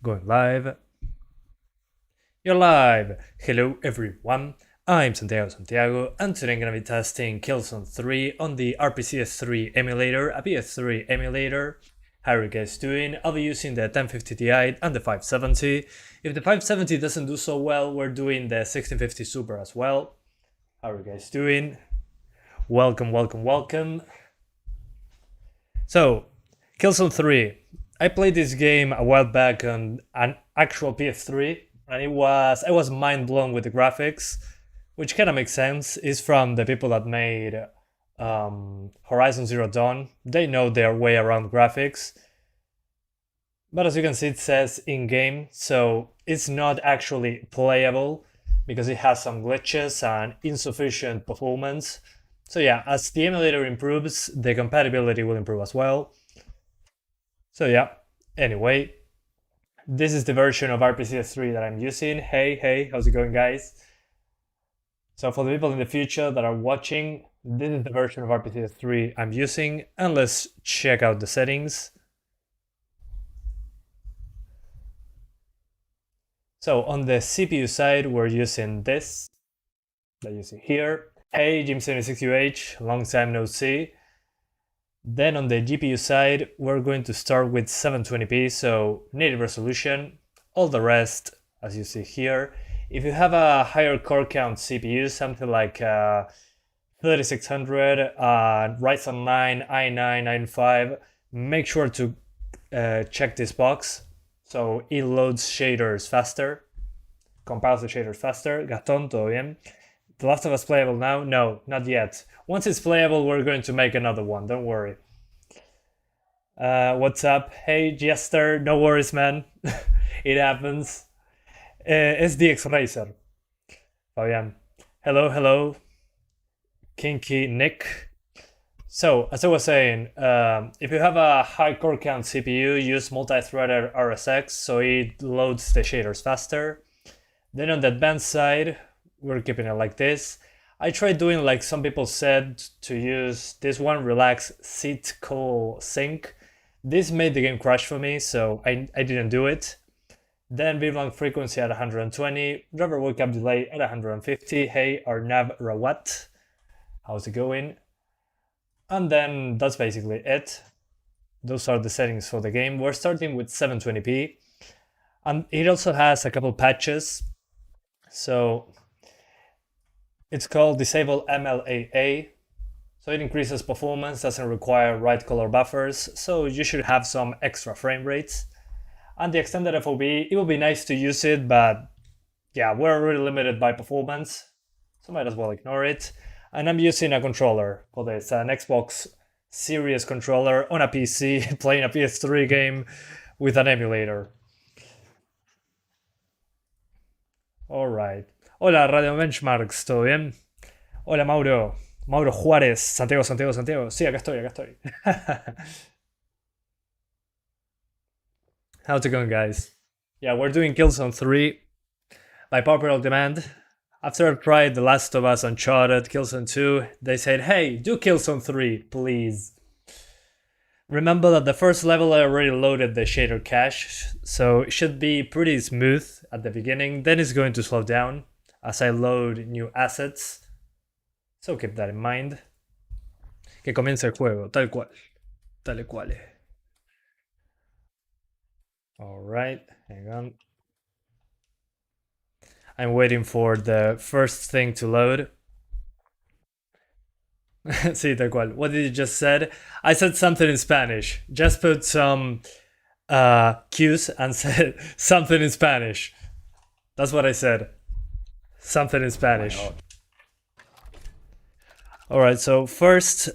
Going live. You're live! Hello everyone, I'm Santiago, and today I'm gonna be testing Killzone 3 on the RPCS3 emulator, a PS3 emulator. How are you guys doing? I'll be using the 1050 Ti and the 570. If the 570 doesn't do so well, we're doing the 1650 Super as well. How are you guys doing? Welcome. So, Killzone 3. I played this game a while back on an actual PS3, and I was mind blown with the graphics, which kind of makes sense. It's from the people that made Horizon Zero Dawn. They know their way around graphics. But as you can see, it says in-game, so it's not actually playable because it has some glitches and insufficient performance. So yeah, as the emulator improves, the compatibility will improve as well. So yeah, anyway, this is the version of RPCS3 that I'm using. Hey, how's it going, guys? So for the people in the future that are watching, this is the version of RPCS3 I'm using, and let's check out the settings. So on the CPU side, we're using this that you see here. Hey, Jim76UH, long time no see. Then on the GPU side, we're going to start with 720p, so native resolution. All the rest, as you see here. If you have a higher core count CPU, something like 3600, Ryzen 9, i9, i5, make sure to check this box. So it loads shaders faster, compiles the shaders faster. Gastón, todo bien? The Last of Us playable now? No, not yet. Once it's playable, we're going to make another one, don't worry. What's up? Hey, Jester, no worries, man. It happens. SDX Racer. Fabian. Hello. Kinky Nick. So, as I was saying, if you have a high core count CPU, use multi-threaded RSX, so it loads the shaders faster. Then on the advanced side, we're keeping it like this. I tried doing like some people said to use this one, Relax Sit Cool Sync. This made the game crash for me, so I didn't do it. Then wavelength frequency at 120, driver wake up delay at 150. Hey, Arnav Rawat, how's it going? And then that's basically it. Those are the settings for the game. We're starting with 720p, and it also has a couple patches. So it's called Disable MLAA, so it increases performance, doesn't require right color buffers, so you should have some extra frame rates. And the extended FOV, it would be nice to use it, but yeah, we're really limited by performance, so might as well ignore it. And I'm using a controller for this, an Xbox Series controller on a PC, playing a PS3 game with an emulator. Alright. Hola, Radeon Benchmarks, ¿todo bien? Hola, Mauro Juárez, Santiago. Sí, acá estoy. How's it going, guys? Yeah, we're doing Killzone 3 by popular demand. After I tried The Last of Us, Uncharted, Killzone 2, they said, hey, do Killzone 3, please. Remember that the first level I already loaded the shader cache, so it should be pretty smooth at the beginning, then it's going to slow down as I load new assets. So keep that in mind. Que comience el juego, tal cual. Alright, hang on. I'm waiting for the first thing to load. Sí, tal cual. What did you just said? I said something in Spanish. Just put some cues and said something in Spanish. That's what I said. Something in Spanish. Alright, so first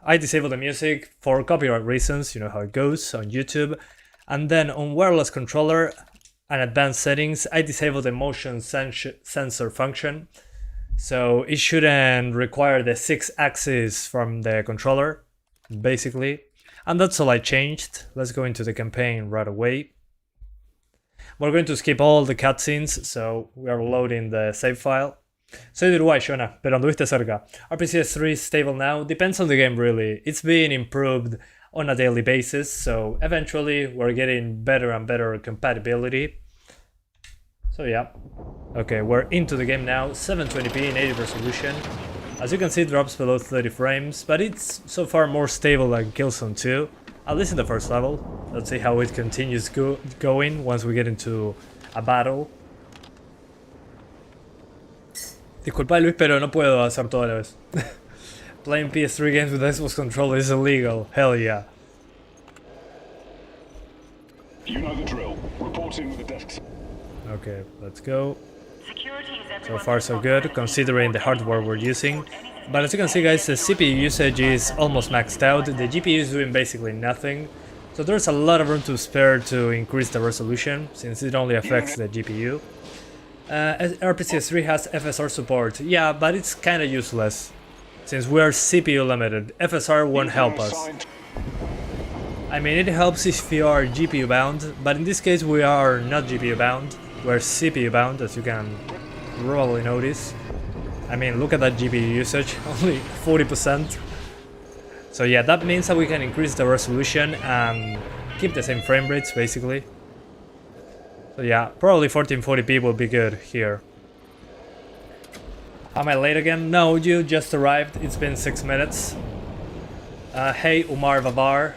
I disable the music for copyright reasons, you know how it goes on YouTube. And then on wireless controller and advanced settings, I disable the motion sensor function. So it shouldn't require the 6-axis from the controller, basically. And that's all I changed. Let's go into the campaign right away. We're going to skip all the cutscenes, so we are loading the save file. Soy de Uruguay, Shona, pero anduviste cerca. RPCS3 is stable now. Depends on the game, really. It's being improved on a daily basis, so eventually we're getting better and better compatibility. So yeah. Okay, we're into the game now, 720p in 80 resolution. As you can see, it drops below 30 frames, but it's so far more stable than Killzone 2, at least in the first level. Let's see how it continues going once we get into a battle. Disculpa Luis, pero no puedo hacer todo a la vez. Playing PS3 games with Xbox controller is illegal. Hell yeah. You know the drill. Reporting with the desks. Okay, let's go. So far so good, considering the hardware we're using. But as you can see guys, the CPU usage is almost maxed out, the GPU is doing basically nothing. So there's a lot of room to spare to increase the resolution, since it only affects the GPU. RPCS3 has FSR support, yeah, but it's kinda useless, since we are CPU limited. FSR won't help us. I mean, it helps if you are GPU bound, but in this case we are not GPU bound, we're CPU bound, as you can probably notice. I mean, look at that GPU usage, only 40%. So yeah, that means that we can increase the resolution and keep the same frame rates, basically. So yeah, probably 1440p will be good here. Am I late again? No, you just arrived, it's been 6 minutes. Hey Umar Babar,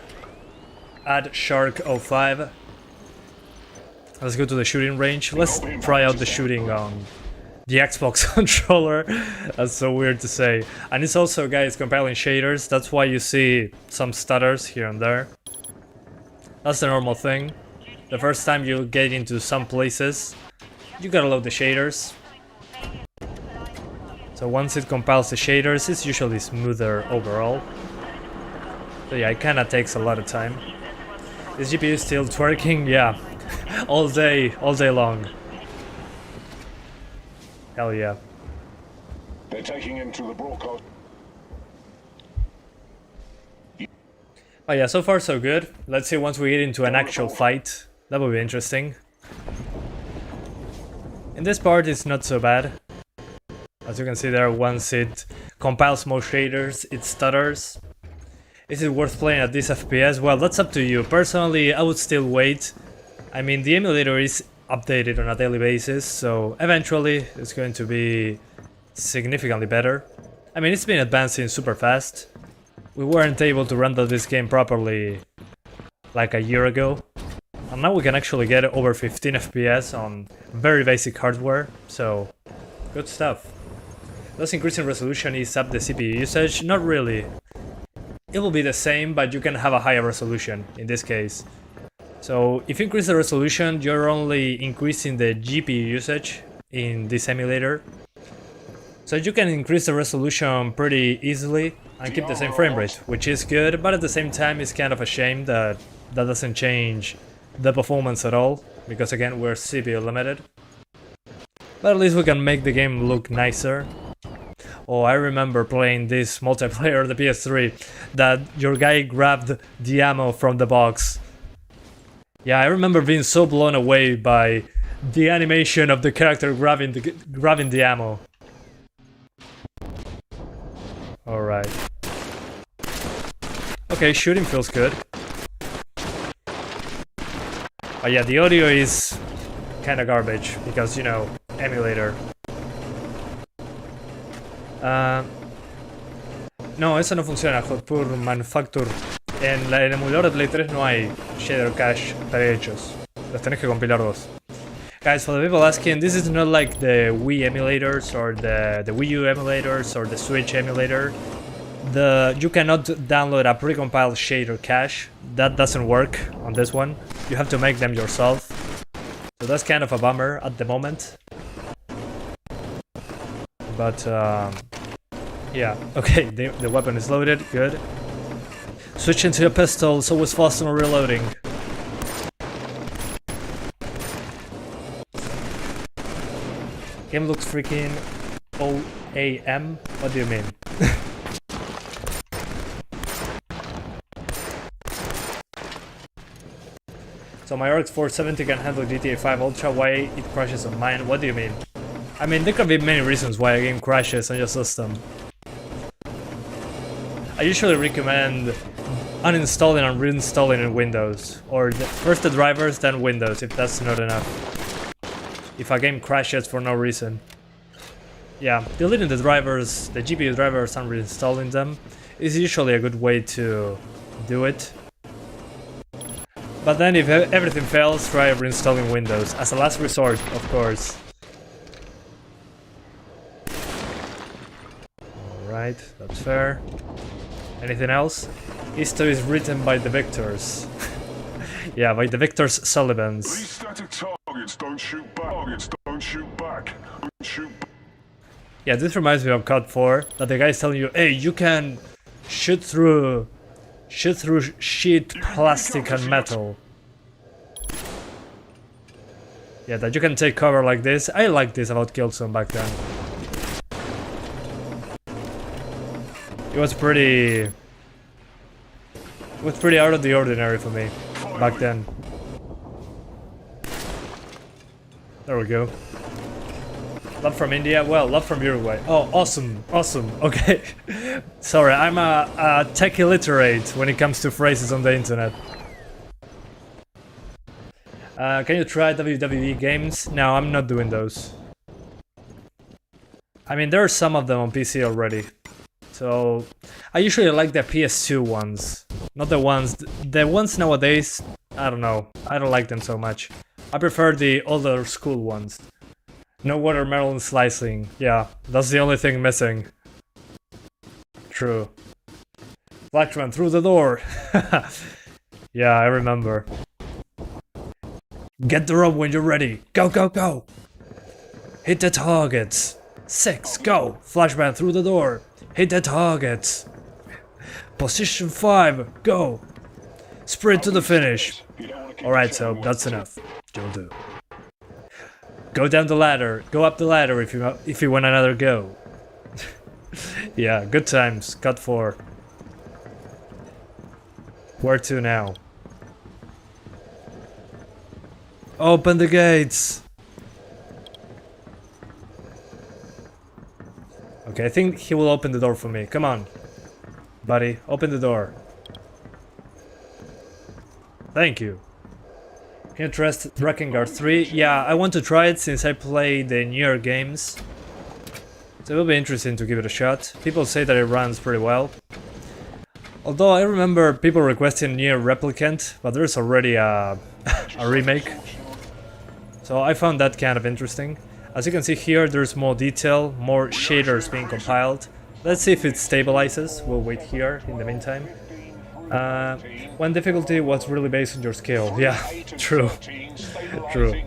add Shark05. Let's go to the shooting range. Let's try out the shooting on the Xbox controller. That's so weird to say. And it's also, guys, compiling shaders. That's why you see some stutters here and there. That's the normal thing. The first time you get into some places, you gotta load the shaders. So once it compiles the shaders, it's usually smoother overall. So yeah, it kinda takes a lot of time. Is GPU still twerking? Yeah. all day long. Hell yeah. They're taking him to the broadcast. Oh yeah, so far so good. Let's see once we get into an actual fight. That will be interesting. In this part it's not so bad. As you can see there, once it compiles more shaders, it stutters. Is it worth playing at this FPS? Well, that's up to you. Personally, I would still wait. I mean, the emulator is updated on a daily basis, so eventually it's going to be significantly better. I mean, it's been advancing super fast. We weren't able to render this game properly like a year ago, and now we can actually get over 15 FPS on very basic hardware, so good stuff. Does increasing resolution ease up the CPU usage? Not really. It will be the same, but you can have a higher resolution in this case. So if you increase the resolution, you're only increasing the GPU usage in this emulator. So you can increase the resolution pretty easily and keep the same frame rate, which is good, but at the same time it's kind of a shame that that doesn't change the performance at all, because again we're CPU limited. But at least we can make the game look nicer. Oh, I remember playing this multiplayer on the PS3, that your guy grabbed the ammo from the box. Yeah, I remember being so blown away by the animation of the character grabbing the ammo. Alright. Okay, shooting feels good. Oh yeah, the audio is kinda garbage, because, you know, emulator. No, eso no funciona, por manufacture. En el emulador de Play 3 no hay shader cache prehechos. Los tenés que compilar vos. Guys, for the people asking, this is not like the Wii emulators or the Wii U emulators or the Switch emulator. You cannot download a precompiled shader cache. That doesn't work on this one. You have to make them yourself. So that's kind of a bummer at the moment. But yeah, okay, the weapon is loaded, good. Switching to a pistol, so it's faster on reloading. Game looks freaking OAM? What do you mean? So my RX 470 can handle GTA 5 Ultra, why it crashes on mine? What do you mean? I mean, there could be many reasons why a game crashes on your system. I usually recommend uninstalling and reinstalling in Windows. Or first the drivers, then Windows, if that's not enough. If a game crashes for no reason. Yeah, deleting the drivers, the GPU drivers, and reinstalling them is usually a good way to do it. But then if everything fails, try reinstalling Windows, as a last resort, of course. Alright, that's fair. Anything else? History is written by the victors. Yeah, by the victors Sullivans. Static targets, don't shoot back. Targets, don't shoot back. Don't shoot back. Yeah, this reminds me of COD 4, that the guy's telling you, hey, you can shoot through sheet, plastic and metal. Yeah, that you can take cover like this. I liked this about Killzone back then. It was pretty out of the ordinary for me back then. There we go. Love from India? Well, love from Uruguay. Oh, awesome, awesome. Okay. Sorry, I'm a tech illiterate when it comes to phrases on the internet. Can you try WWE games? No, I'm not doing those. I mean, there are some of them on PC already. So, I usually like the PS2 ones. Not the ones nowadays, I don't know. I don't like them so much. I prefer the older school ones. No watermelon slicing. Yeah, that's the only thing missing. True. Flashman through the door. Yeah, I remember. Get the rope when you're ready. Go, go, go. Hit the targets. 6, go. Flashman through the door. Hit the targets. Position 5, go. Sprint to the finish. Alright, so that's enough. You'll do. Go down the ladder. Go up the ladder if you want another go. Yeah, good times. COD 4. Where to now? Open the gates. Okay, I think he will open the door for me. Come on, buddy, open the door. Thank you. Can you trust Drakengard 3? Yeah, I want to try it since I play the newer games. So it will be interesting to give it a shot. People say that it runs pretty well. Although I remember people requesting Nier Replicant, but there's already a remake. So I found that kind of interesting. As you can see here, there's more detail, more shaders being compiled. Let's see if it stabilizes. We'll wait here in the meantime. One difficulty was really based on your skill. Yeah, true. True.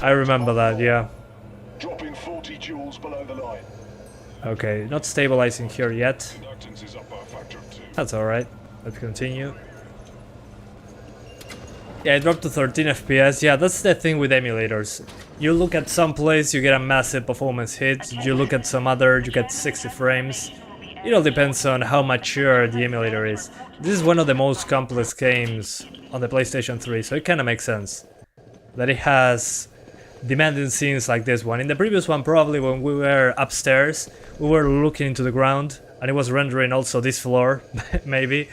I remember that, yeah. Dropping 40 joules below the line. Okay, not stabilizing here yet. That's alright. Let's continue. Yeah, I dropped to 13 FPS. Yeah, that's the thing with emulators. You look at some place, you get a massive performance hit. You look at some other, you get 60 frames. It all depends on how mature the emulator is. This is one of the most complex games on the PlayStation 3, so it kinda makes sense that it has demanding scenes like this one. In the previous one, probably when we were upstairs, we were looking into the ground, and it was rendering also this floor, maybe.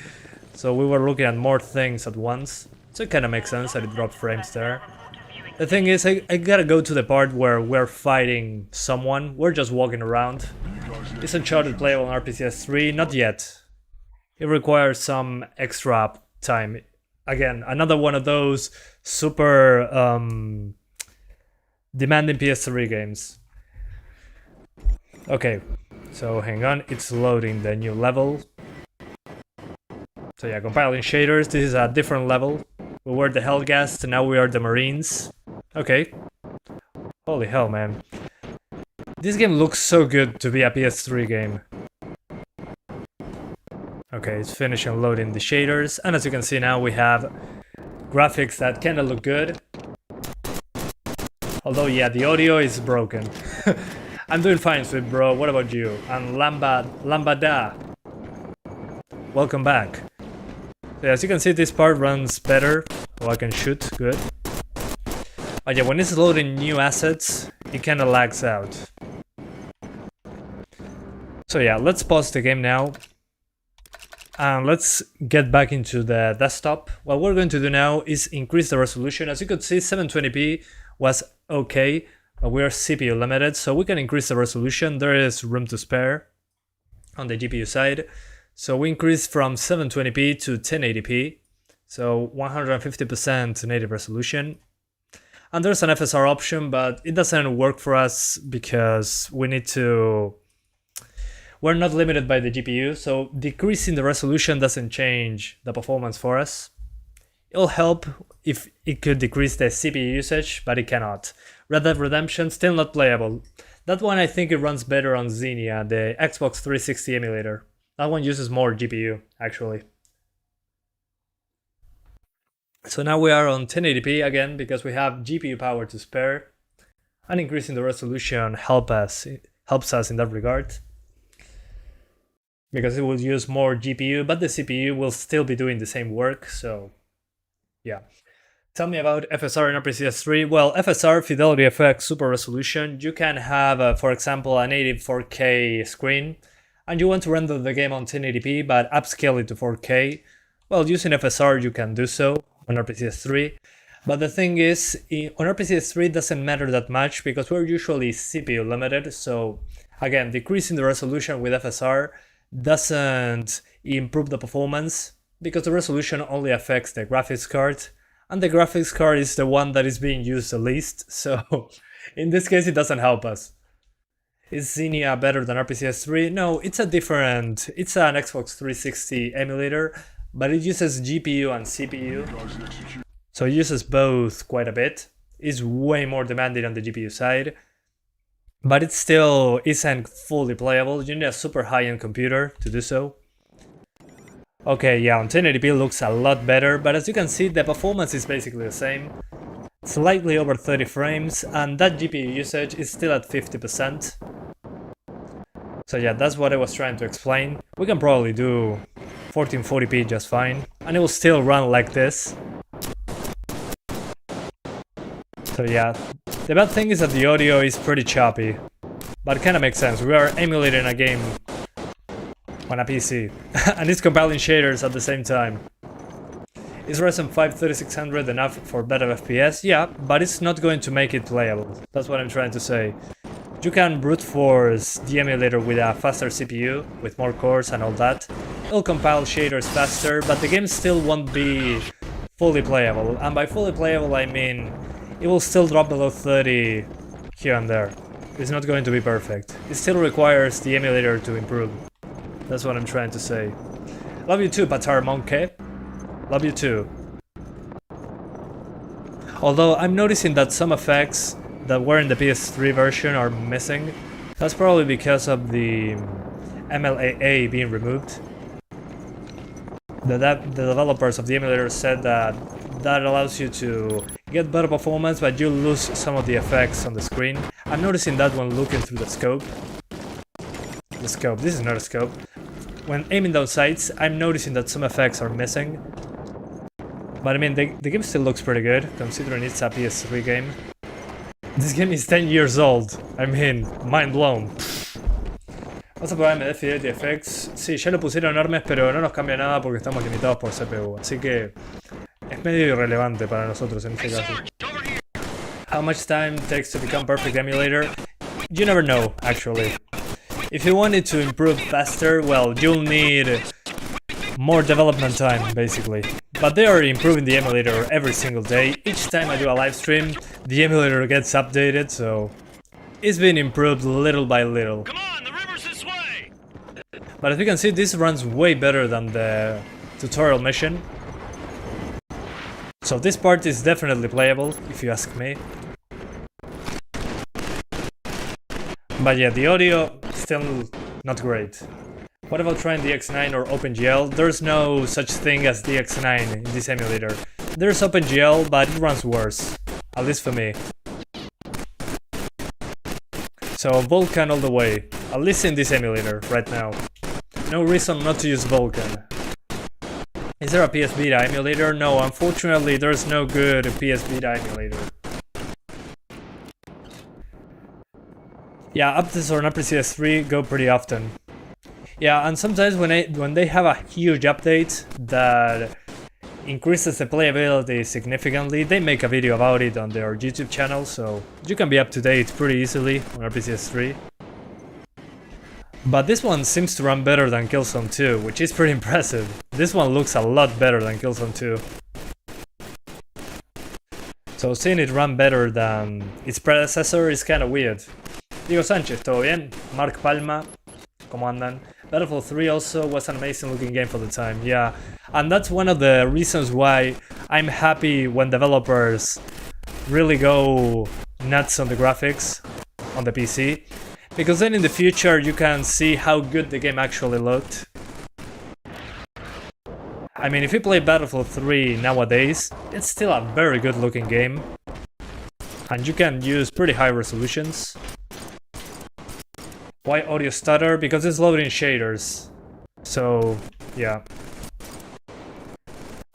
So we were looking at more things at once. So it kinda makes sense that it dropped frames there. The thing is, I gotta go to the part where we're fighting someone. We're just walking around. Is Uncharted playable on RPCS3? Not yet. It requires some extra time. Again, another one of those super demanding PS3 games. Okay, so hang on, it's loading the new level. So yeah, compiling shaders, this is a different level. We were the Hellgast, now we are the Marines. Okay. Holy hell, man. This game looks so good to be a PS3 game. Okay, it's finishing loading the shaders, and as you can see now we have graphics that kinda look good. Although yeah, the audio is broken. I'm doing fine, Sweet Bro, what about you? And Lambada. Welcome back. So as you can see, this part runs better. Oh, I can shoot, good. But yeah, when it's loading new assets, it kinda lags out. So yeah, let's pause the game now. And let's get back into the desktop. What we're going to do now is increase the resolution. As you could see, 720p was okay, but we are CPU limited, so we can increase the resolution. There is room to spare on the GPU side. So we increase from 720p to 1080p, so 150% native resolution. And there's an FSR option, but it doesn't work for us because we're not limited by the GPU, so decreasing the resolution doesn't change the performance for us. It'll help if it could decrease the CPU usage, but it cannot. Red Dead Redemption, still not playable. That one I think it runs better on Xenia, the Xbox 360 emulator. That one uses more GPU, actually. So now we are on 1080p again because we have GPU power to spare, and increasing the resolution helps us in that regard, because it will use more GPU, but the CPU will still be doing the same work, so yeah. Tell me about FSR in RPCS3. Well, FSR, Fidelity FX Super Resolution. You can have, for example, an 84K screen, and you want to render the game on 1080p, but upscale it to 4K. Well, using FSR you can do so on RPCS3. But the thing is, on RPCS3 it doesn't matter that much because we're usually CPU limited, so again, decreasing the resolution with FSR doesn't improve the performance because the resolution only affects the graphics card, and the graphics card is the one that is being used the least, so in this case it doesn't help us. Is Xenia better than RPCS3? No, it's an Xbox 360 emulator, but it uses GPU and CPU, so it uses both quite a bit. It's way more demanding on the GPU side, but it still isn't fully playable. You need a super high-end computer to do so. Okay, yeah, on 1080p it looks a lot better, but as you can see the performance is basically the same. Slightly over 30 frames, and that GPU usage is still at 50%. So yeah, that's what I was trying to explain. We can probably do 1440p just fine, and it will still run like this. So yeah, the bad thing is that the audio is pretty choppy, but it kinda makes sense. We are emulating a game on a PC, and it's compiling shaders at the same time. Is Ryzen 5 3600 enough for better FPS? Yeah, but it's not going to make it playable. That's what I'm trying to say. You can brute force the emulator with a faster CPU, with more cores and all that. It'll compile shaders faster, but the game still won't be fully playable. And by fully playable I mean it will still drop below 30 here and there. It's not going to be perfect. It still requires the emulator to improve. That's what I'm trying to say. Love you too, Patar Monkey. Love you too. Although I'm noticing that some effects that were in the PS3 version are missing. That's probably because of the MLAA being removed. The developers of the emulator said that allows you to get better performance, but you lose some of the effects on the screen. I'm noticing that when looking through the scope. This is not a scope. When aiming down sights, I'm noticing that some effects are missing. But I mean, the game still looks pretty good, considering it's a PS3 game. This game is 10 years old. I mean, mind blown. Vamos a probar AMD Fidelity FX. Sí, ya lo pusieron enormes, pero no nos cambia nada porque estamos limitados por CPU. Así que es medio irrelevante para nosotros en este caso. How much time takes to become perfect emulator? You never know, actually. If you want it to improve faster, well, you'll need more development time, basically. But they are improving the emulator every single day. Each time I do a live stream, the emulator gets updated, so it's been improved little by little. Come on, the river's this way. But as you can see, this runs way better than the tutorial mission. So this part is definitely playable, if you ask me. But yeah, the audio still not great. What about trying DX9 or OpenGL? There's no such thing as DX9 in this emulator. There's OpenGL, but it runs worse. At least for me. So Vulkan all the way. At least in this emulator, right now. No reason not to use Vulkan. Is there a PS Vita emulator? No, unfortunately there's no good PS Vita emulator. Yeah, updates on RPCS3 go pretty often. Yeah, and sometimes when they have a huge update that increases the playability significantly, they make a video about it on their YouTube channel, so you can be up to date pretty easily on RPCS3. But this one seems to run better than Killzone 2, which is pretty impressive. This one looks a lot better than Killzone 2. So seeing it run better than its predecessor is kinda weird. Diego Sánchez, ¿todo bien? Mark Palma, ¿cómo andan? Battlefield 3 also was an amazing looking game for the time, yeah. And that's one of the reasons why I'm happy when developers really go nuts on the graphics on the PC. Because then in the future you can see how good the game actually looked. I mean, if you play Battlefield 3 nowadays, it's still a very good looking game. And you can use pretty high resolutions. Why audio stutter? Because it's loading shaders. So, yeah.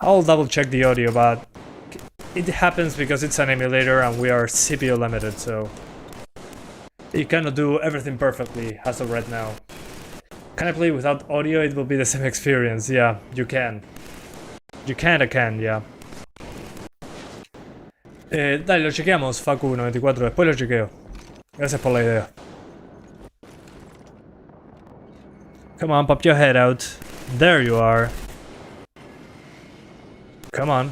I'll double check the audio, but it happens because it's an emulator and we are CPU limited, so you cannot do everything perfectly as of right now. Can I play without audio? It will be the same experience. Yeah, you can. You kinda can, yeah. Dale, lo chequeamos, Facu94, después lo chequeo. Gracias por la idea. Come on, pop your head out. There you are. Come on.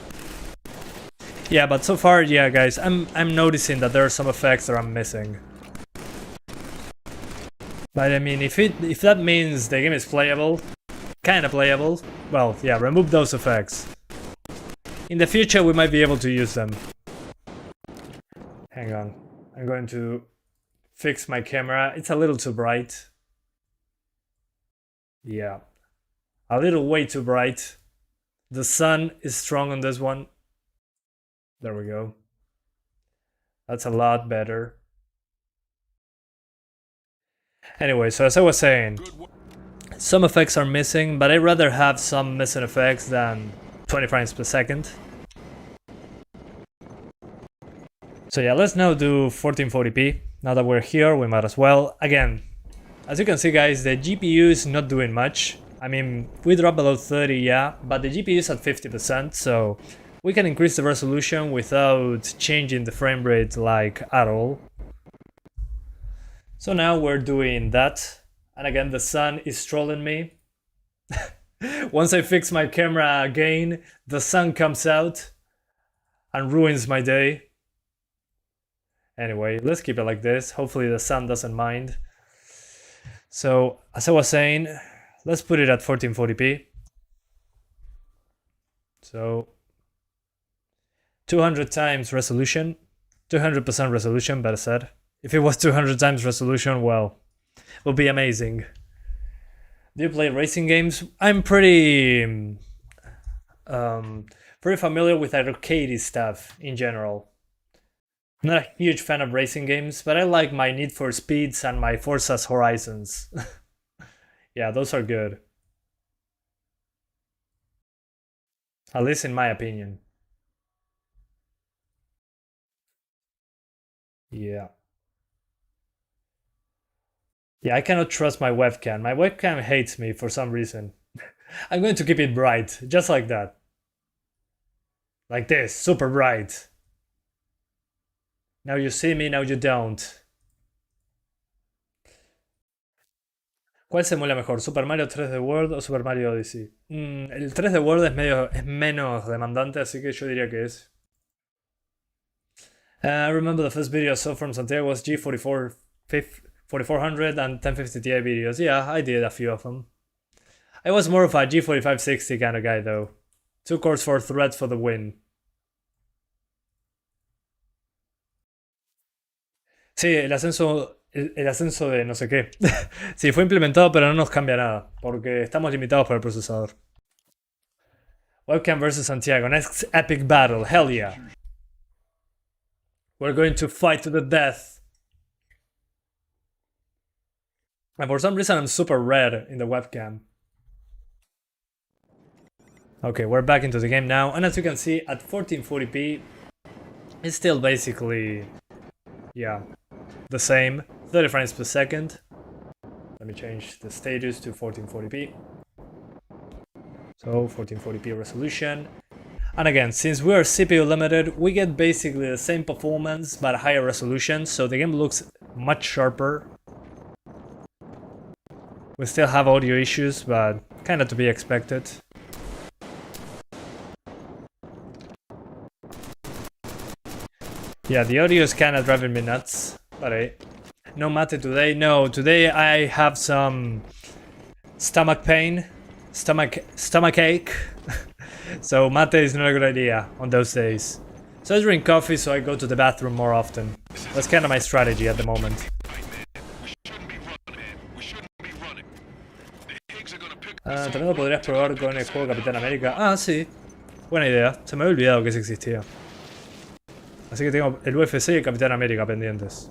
Yeah, but so far, yeah, guys, I'm noticing that there are some effects that I'm missing. But I mean, if that means the game is playable, kinda playable, well, yeah, remove those effects. In the future, we might be able to use them. Hang on, I'm going to fix my camera. It's a little too bright. Yeah, a little way too bright. The sun is strong on this one. There we go. That's a lot better. Anyway, so as I was saying, some effects are missing, but I'd rather have some missing effects than 20 frames per second. So yeah, let's now do 1440p. Now that we're here, we might as well. Again, as you can see, guys, the GPU is not doing much. I mean, we drop below 30, yeah, but the GPU is at 50%, so we can increase the resolution without changing the frame rate like at all. So now we're doing that, and again the sun is trolling me. Once I fix my camera again, the sun comes out and ruins my day. Anyway, let's keep it like this. Hopefully the sun doesn't mind. So, as I was saying, let's put it at 1440p. So, 200 times resolution, 200% resolution, better said. If it was 200 times resolution, well, it would be amazing. Do you play racing games? I'm pretty familiar with arcade stuff in general. I'm not a huge fan of racing games, but I like my Need for Speeds and my Forza's Horizons. Yeah, those are good. At least in my opinion. Yeah. Yeah, I cannot trust my webcam. My webcam hates me for some reason. I'm going to keep it bright, just like that. Like this, super bright. Now you see me, now you don't. ¿Cuál se emula mejor? ¿Super Mario 3D World o Super Mario Odyssey? El 3D World es menos demandante, así que yo diría que es. I remember the first video I saw from Santiago was G44 4400 and 1050 Ti videos. Yeah, I did a few of them. I was more of a G4560 kind of guy though. 2 cores, 4 threads for the win. Sí, el ascenso de no sé qué. Sí, fue implementado, pero no nos cambia nada, porque estamos limitados por el procesador. Webcam versus Santiago, next epic battle, hell yeah. We're going to fight to the death. And for some reason I'm super red in the webcam. Okay, we're back into the game now, and as you can see, at 1440p, it's still basically, yeah, the same, 30 frames per second. But me change the status to 1440p. So 1440p resolution. And again, since we are CPU limited, we get basically the same performance but higher resolution, so the game looks much sharper. We still have audio issues, but kinda to be expected. Yeah, the audio is kinda driving me nuts, but hey. No mate today. No, today I have some stomach pain, stomach ache. So mate is not a good idea on those days. So I drink coffee, so I go to the bathroom more often. That's kind of my strategy at the moment. También lo podrías probar con el juego Capitán América. Ah, sí. Buena idea. Se me había olvidado que ese existía. Así que tengo el UFC y el Capitán América pendientes.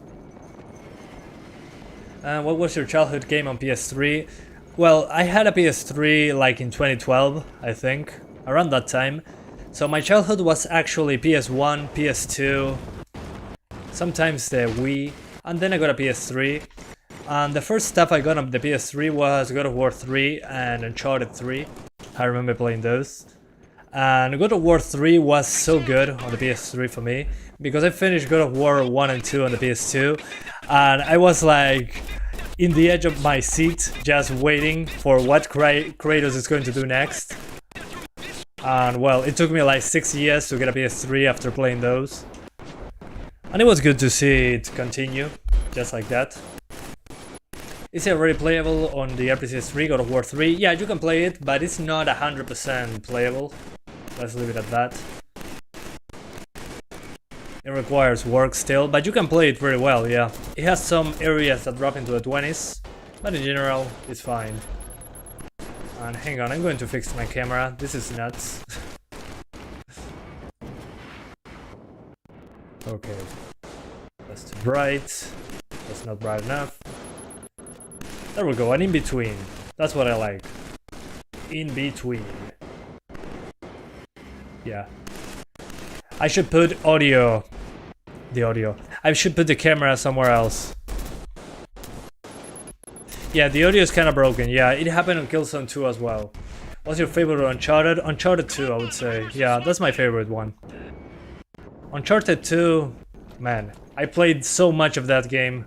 What was your childhood game on PS3? Well, I had a PS3 like in 2012, I think. Around that time. So my childhood was actually PS1, PS2, sometimes the Wii, and then I got a PS3. And the first stuff I got on the PS3 was God of War 3 and Uncharted 3. I remember playing those. And God of War 3 was so good on the PS3 for me, because I finished God of War 1 and 2 on the PS2, and I was like in the edge of my seat, just waiting for what Kratos is going to do next. And well, it took me like 6 years to get a PS3 after playing those. And it was good to see it continue, just like that. Is it already playable on the RPCS3, God of War 3? Yeah, you can play it, but it's not 100% playable. Let's leave it at that. It requires work still, but you can play it very well, yeah. It has some areas that drop into the 20s, but in general, it's fine. And hang on, I'm going to fix my camera. This is nuts. Okay. That's too bright. That's not bright enough. There we go, an in-between. That's what I like. In-between. Yeah. I should put audio. The audio. I should put the camera somewhere else. Yeah, the audio is kind of broken. Yeah, it happened on Killzone 2 as well. What's your favorite Uncharted? Uncharted 2, I would say. Yeah, that's my favorite one. Uncharted 2, man, I played so much of that game.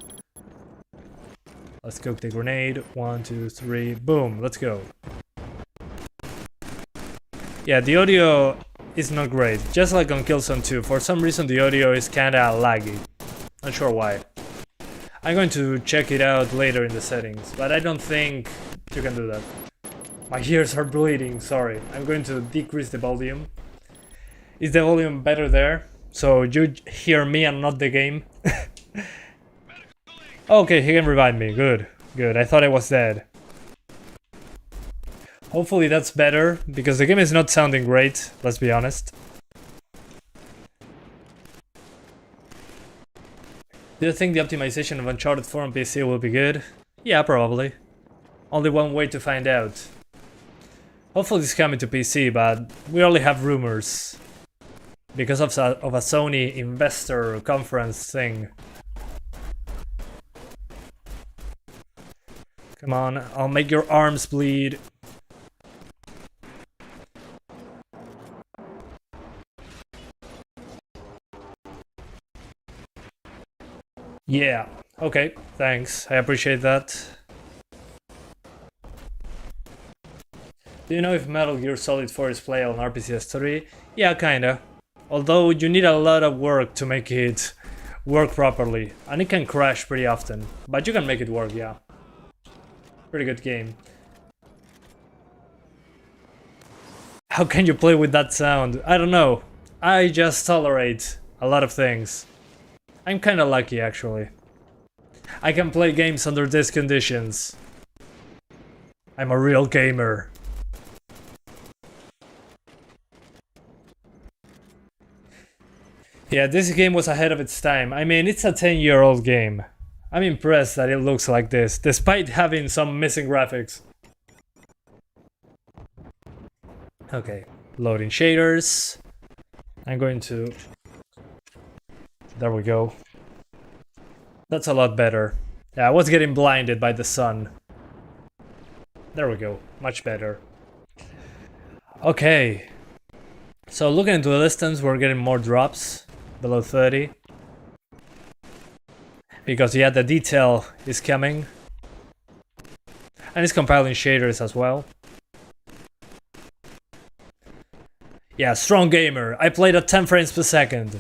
Let's cook the grenade. 1, 2, 3, boom, let's go. Yeah, the audio is not great, just like on Killzone 2. For some reason the audio is kinda laggy. Not sure why. I'm going to check it out later in the settings, but I don't think you can do that. My ears are bleeding, sorry. I'm going to decrease the volume. Is the volume better there? So you hear me and not the game? Okay, he can revive me. Good, good. I thought I was dead. Hopefully that's better, because the game is not sounding great, let's be honest. Do you think the optimization of Uncharted 4 on PC will be good? Yeah, probably. Only one way to find out. Hopefully it's coming to PC, but we only have rumors. Because of a Sony investor conference thing. Come on, I'll make your arms bleed. Yeah, okay, thanks, I appreciate that. Do you know if Metal Gear Solid 4 is playable on RPCS3? Yeah, kinda. Although you need a lot of work to make it work properly, and it can crash pretty often, but you can make it work, yeah. Pretty good game. How can you play with that sound? I don't know. I just tolerate a lot of things. I'm kinda lucky, actually. I can play games under these conditions. I'm a real gamer. Yeah, this game was ahead of its time. I mean, it's a 10-year-old game. I'm impressed that it looks like this, despite having some missing graphics. Okay, loading shaders. I'm going to... There we go. That's a lot better. Yeah, I was getting blinded by the sun. There we go, much better. Okay, so looking into the distance, we're getting more drops below 30. Because yeah, the detail is coming. And it's compiling shaders as well. Yeah, strong gamer. I played at 10 frames per second.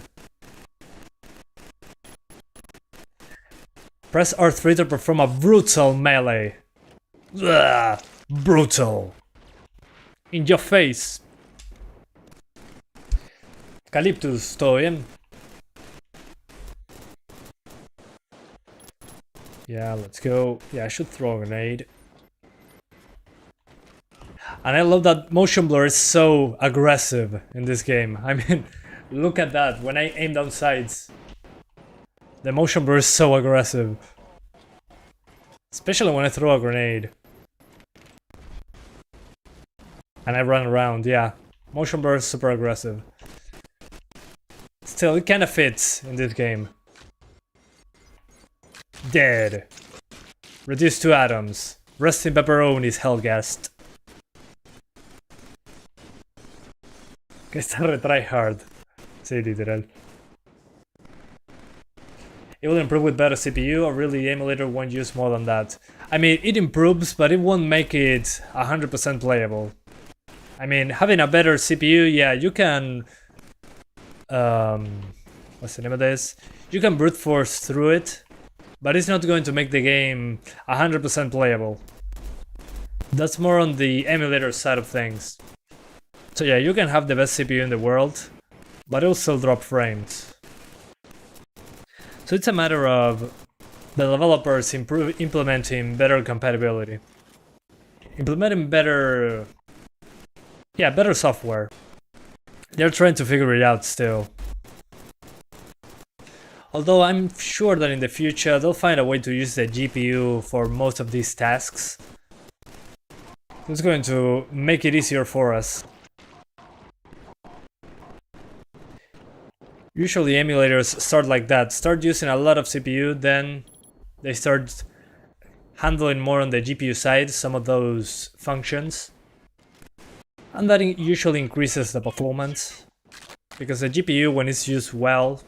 Press R3 to perform a brutal melee. Ugh, brutal. In your face. Calyptus, ¿todo bien? Yeah, let's go. Yeah, I should throw a grenade. And I love that motion blur is so aggressive in this game. I mean, look at that. When I aim down sights, the motion blur is so aggressive. Especially when I throw a grenade. And I run around, yeah. Motion blur is super aggressive. Still, it kinda fits in this game. Dead. Reduced to atoms. Rest in pepperonis, Hellgast. Que está re tryhard. Sí, literal. It will improve with better CPU, or really the emulator won't use more than that. I mean, it improves, but it won't make it 100% playable. I mean, having a better CPU, yeah, you can... what's the name of this? You can brute force through it, but it's not going to make the game 100% playable. That's more on the emulator side of things. So yeah, you can have the best CPU in the world, but it'll still drop frames. So it's a matter of the developers implementing better compatibility. Implementing better... yeah, better software. They're trying to figure it out still. Although I'm sure that in the future they'll find a way to use the GPU for most of these tasks. It's going to make it easier for us. Usually emulators start like that, start using a lot of CPU, then they start handling more on the GPU side some of those functions. And that usually increases the performance, because the GPU, when it's used well,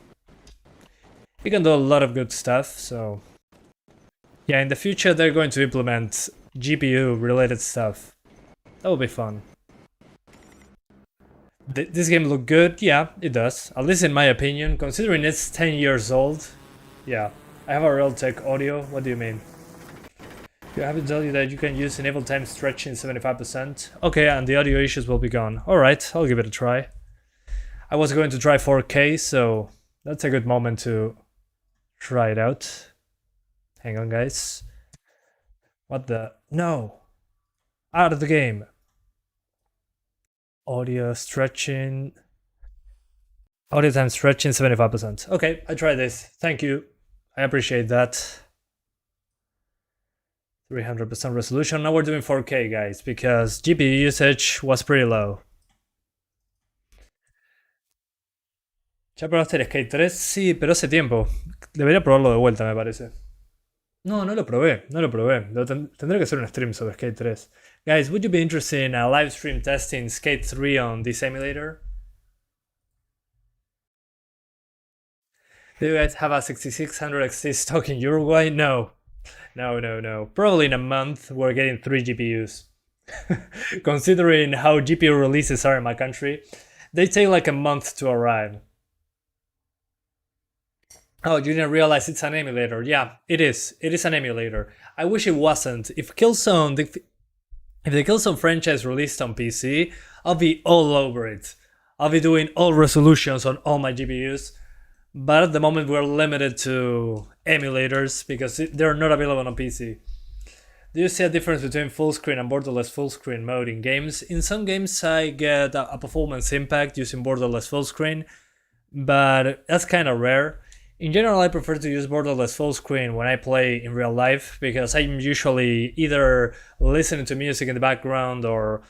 it can do a lot of good stuff. So yeah, in the future they're going to implement GPU related stuff. That will be fun. This game look good? Yeah, it does. At least in my opinion, considering it's 10 years old. Yeah, I have a Realtek audio. What do you mean? You haven't told you that you can use enable time stretching 75%. Okay, and the audio issues will be gone. Alright, I'll give it a try. I was going to try 4K, so that's a good moment to try it out. Hang on, guys. What the? No! Out of the game! Audio stretching... audio time stretching 75%. Okay, I tried this. Thank you. I appreciate that. 300% resolution. Now we're doing 4K, guys, because GPU usage was pretty low. ¿Ya probaste el Skate 3? Sí, pero hace tiempo. Debería probarlo de vuelta, me parece. No, no lo probé. Tendré que hacer un stream sobre Skate 3. Guys, would you be interested in a live stream testing Skate 3 on this emulator? Do you guys have a 6600 XT stock in Uruguay? No. No. Probably in a month we're getting 3 GPUs. Considering how GPU releases are in my country, they take like a month to arrive. Oh, you didn't realize it's an emulator. Yeah, it is. It is an emulator. I wish it wasn't. If Killzone, if the Killzone franchise released on PC, I'll be all over it. I'll be doing all resolutions on all my GPUs. But at the moment we're limited to emulators because they're not available on PC. Do you see a difference between full screen and borderless full screen mode in games? In some games I get a performance impact using borderless full screen, but that's kind of rare. In general, I prefer to use borderless full screen when I play in real life because I'm usually either listening to music in the background or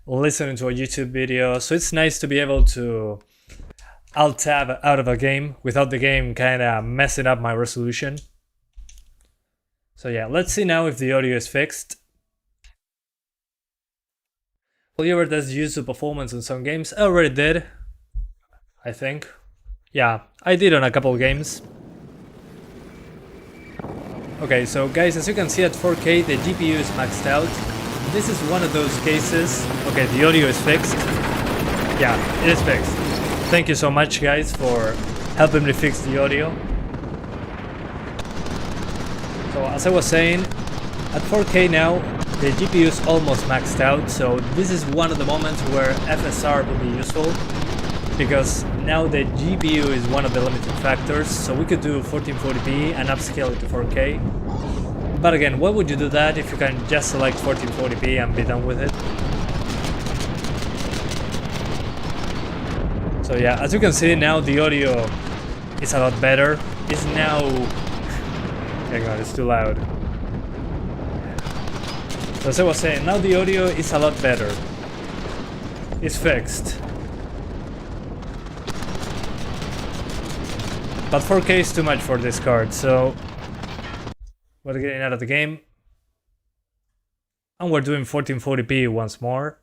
listening to a YouTube video, so it's nice to be able to Alt-tab out of a game without the game kind of messing up my resolution. So yeah, let's see now if the audio is fixed. Will you ever test YouTube performance on some games? I already did, I think. Yeah, I did on a couple games. Okay, so guys, as you can see at 4K, the GPU is maxed out. This is one of those cases. Okay, the audio is fixed. Yeah, it is fixed. Thank you so much, guys, for helping me fix the audio. So, as I was saying, at 4K now, the GPU is almost maxed out. So, this is one of the moments where FSR will be useful, because now the GPU is one of the limiting factors, so we could do 1440p and upscale it to 4K. But again, why would you do that if you can just select 1440p and be done with it? So yeah, as you can see now, the audio is a lot better. It's now... Hang on, it's too loud. So as I was saying, now the audio is a lot better. It's fixed. But 4K is too much for this card, so we're getting out of the game. And we're doing 1440p once more.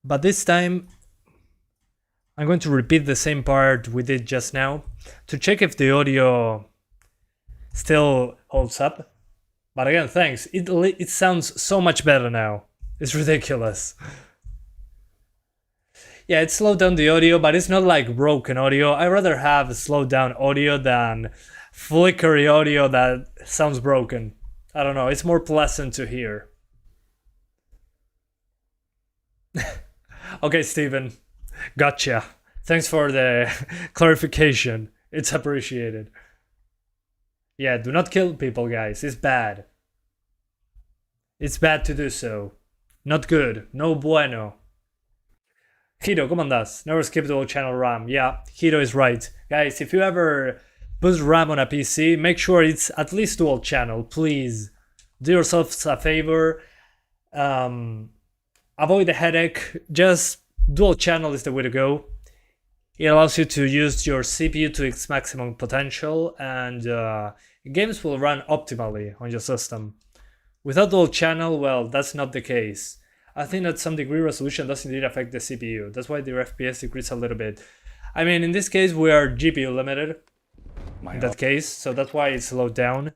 But this time, I'm going to repeat the same part we did just now to check if the audio still holds up. But again, thanks. It sounds so much better now. It's ridiculous. Yeah, it slowed down the audio, but it's not like broken audio. I rather have slowed down audio than flickery audio that sounds broken. I don't know, it's more pleasant to hear. Okay, Steven. Gotcha. Thanks for the clarification. It's appreciated. Yeah, do not kill people, guys. It's bad. It's bad to do so. Not good. No bueno. Hito, ¿cómo andás? Never skip dual channel RAM. Yeah, Hito is right. Guys, if you ever boost RAM on a PC, make sure it's at least dual channel, please. Do yourself a favor. Avoid the headache. Just dual channel is the way to go. It allows you to use your CPU to its maximum potential, and games will run optimally on your system. Without dual channel, well, that's not the case. I think that some degree resolution does indeed affect the CPU. That's why the FPS decreases a little bit. I mean, in this case, we are GPU limited. In that case, so that's why it's slowed down.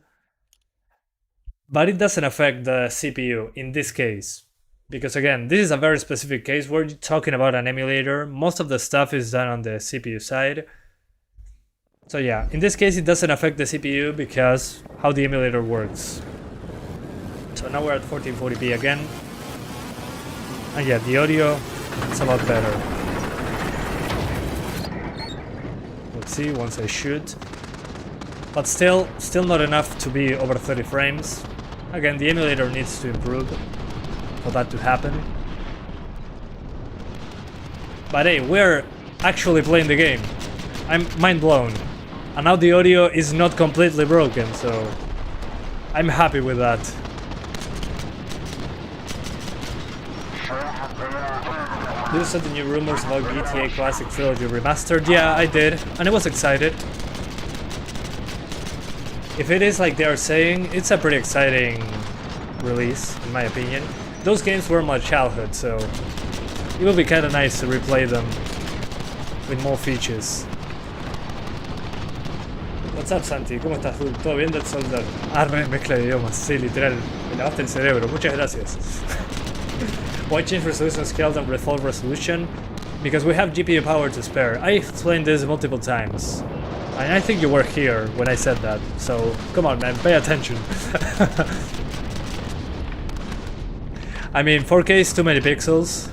But it doesn't affect the CPU in this case. Because again, this is a very specific case. We're talking about an emulator. Most of the stuff is done on the CPU side. So yeah, in this case, it doesn't affect the CPU because how the emulator works. So now we're at 1440p again. And yeah, the audio is a lot better. Let's see once I shoot. But still not enough to be over 30 frames. Again, the emulator needs to improve for that to happen. But hey, we're actually playing the game. I'm mind blown. And now the audio is not completely broken, so I'm happy with that. You said the new rumors about GTA Classic Trilogy Remastered? Yeah, I did, and I was excited. If it is like they are saying, it's a pretty exciting release, in my opinion. Those games were my childhood, so it would be kinda nice to replay them with more features. What's up, Santi? ¿Cómo estás tú? ¿Todo bien, Dead Soldier? Ah, mezcla de idiomas, sí, literal. Me lavaste el cerebro, muchas gracias. Why change resolution scale than default resolution? Because we have GPU power to spare. I explained this multiple times. And I think you were here when I said that, so come on man, pay attention. I mean, 4K is too many pixels.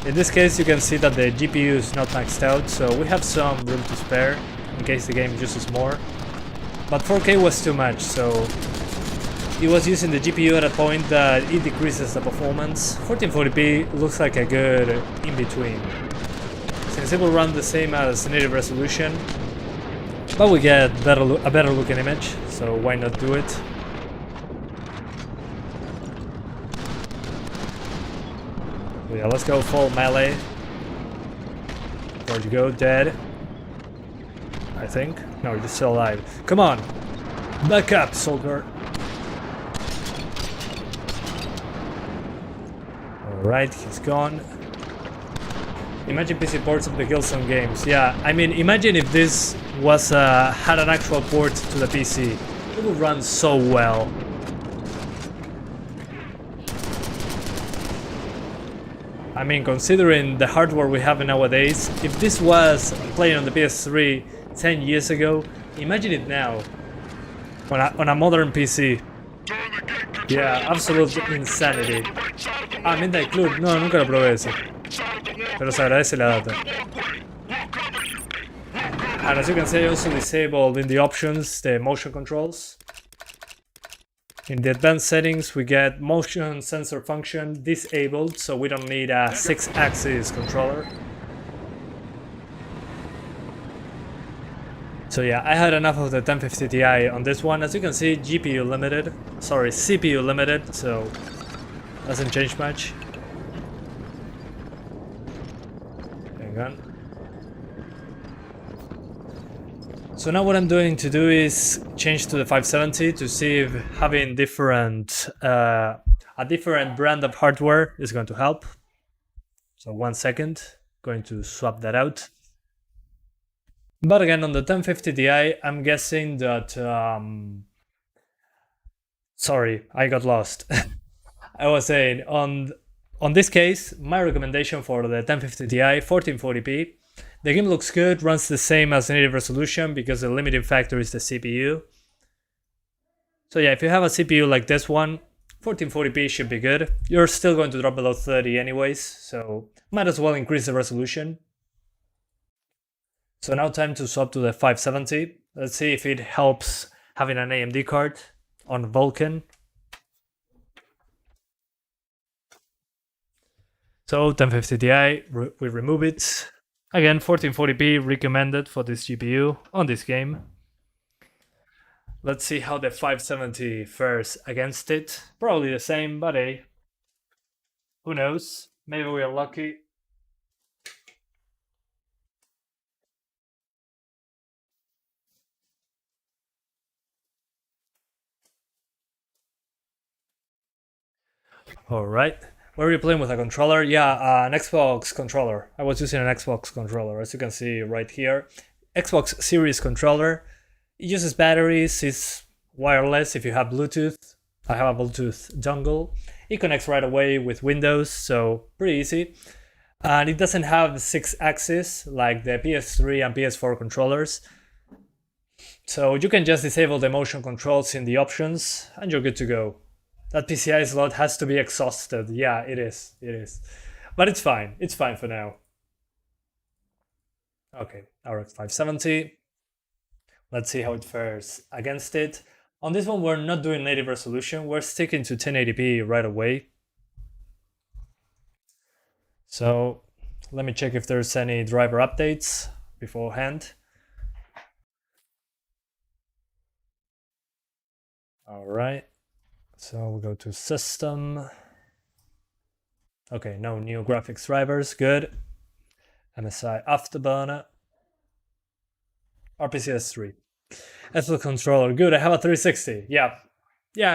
In this case you can see that the GPU is not maxed out, so we have some room to spare in case the game uses more. But 4K was too much, so it was using the GPU at a point that it decreases the performance. 1440p looks like a good in-between, since it will run the same as native resolution, but we get a better looking image, so why not do it? Yeah, let's go full melee. Where'd you go? Dead? I think. No, you're still alive. Come on! Back up, soldier! Alright, he's gone. Imagine PC ports of the Killzone games. Yeah, I mean, imagine if this was had an actual port to the PC. It would run so well. I mean, considering the hardware we have nowadays, if this was playing on the PS3 10 years ago, imagine it now on a modern PC. Yeah, absolute insanity. Ah, Midnight Club, no, nunca lo probé ese. Pero se agradece la data. And as you can see, I also disabled in the options the motion controls. In the advanced settings, we get motion sensor function disabled, so we don't need a 6-axis controller. So yeah, I had enough of the 1050 Ti on this one. As you can see, CPU limited, sorry, CPU limited, so doesn't change much. Hang on. So now what I'm doing to do is change to the 570 to see if having different a different brand of hardware is going to help. So 1 second, going to swap that out. But again, on the 1050 Ti, I'm guessing that sorry, I got lost. I was saying on this case, my recommendation for the 1050 Ti 1440p. The game looks good, runs the same as native resolution because the limiting factor is the CPU. So yeah, if you have a CPU like this one, 1440p should be good. You're still going to drop below 30 anyways, so might as well increase the resolution. So now time to swap to the 570. Let's see if it helps having an AMD card on Vulkan. So 1050 Ti, we remove it. Again, 1440p recommended for this GPU on this game. Let's see how the 570 fares against it. Probably the same, but hey, who knows? Maybe we are lucky. Alright. Were you playing with a controller? Yeah, an Xbox controller. I was using an Xbox controller, as you can see right here. Xbox Series controller. It uses batteries, it's wireless if you have Bluetooth. I have a Bluetooth dongle. It connects right away with Windows, so pretty easy. And it doesn't have 6 axes like the PS3 and PS4 controllers. So you can just disable the motion controls in the options and you're good to go. That PCI slot has to be exhausted. Yeah, it is. It is. But it's fine. It's fine for now. Okay, RX 570. Let's see how it fares against it. On this one, we're not doing native resolution. We're sticking to 1080p right away. So let me check if there's any driver updates beforehand. All right. So we'll go to system. Okay, no new graphics drivers, good. MSI Afterburner. RPCS3. SL controller, good, I have a 360. Yeah,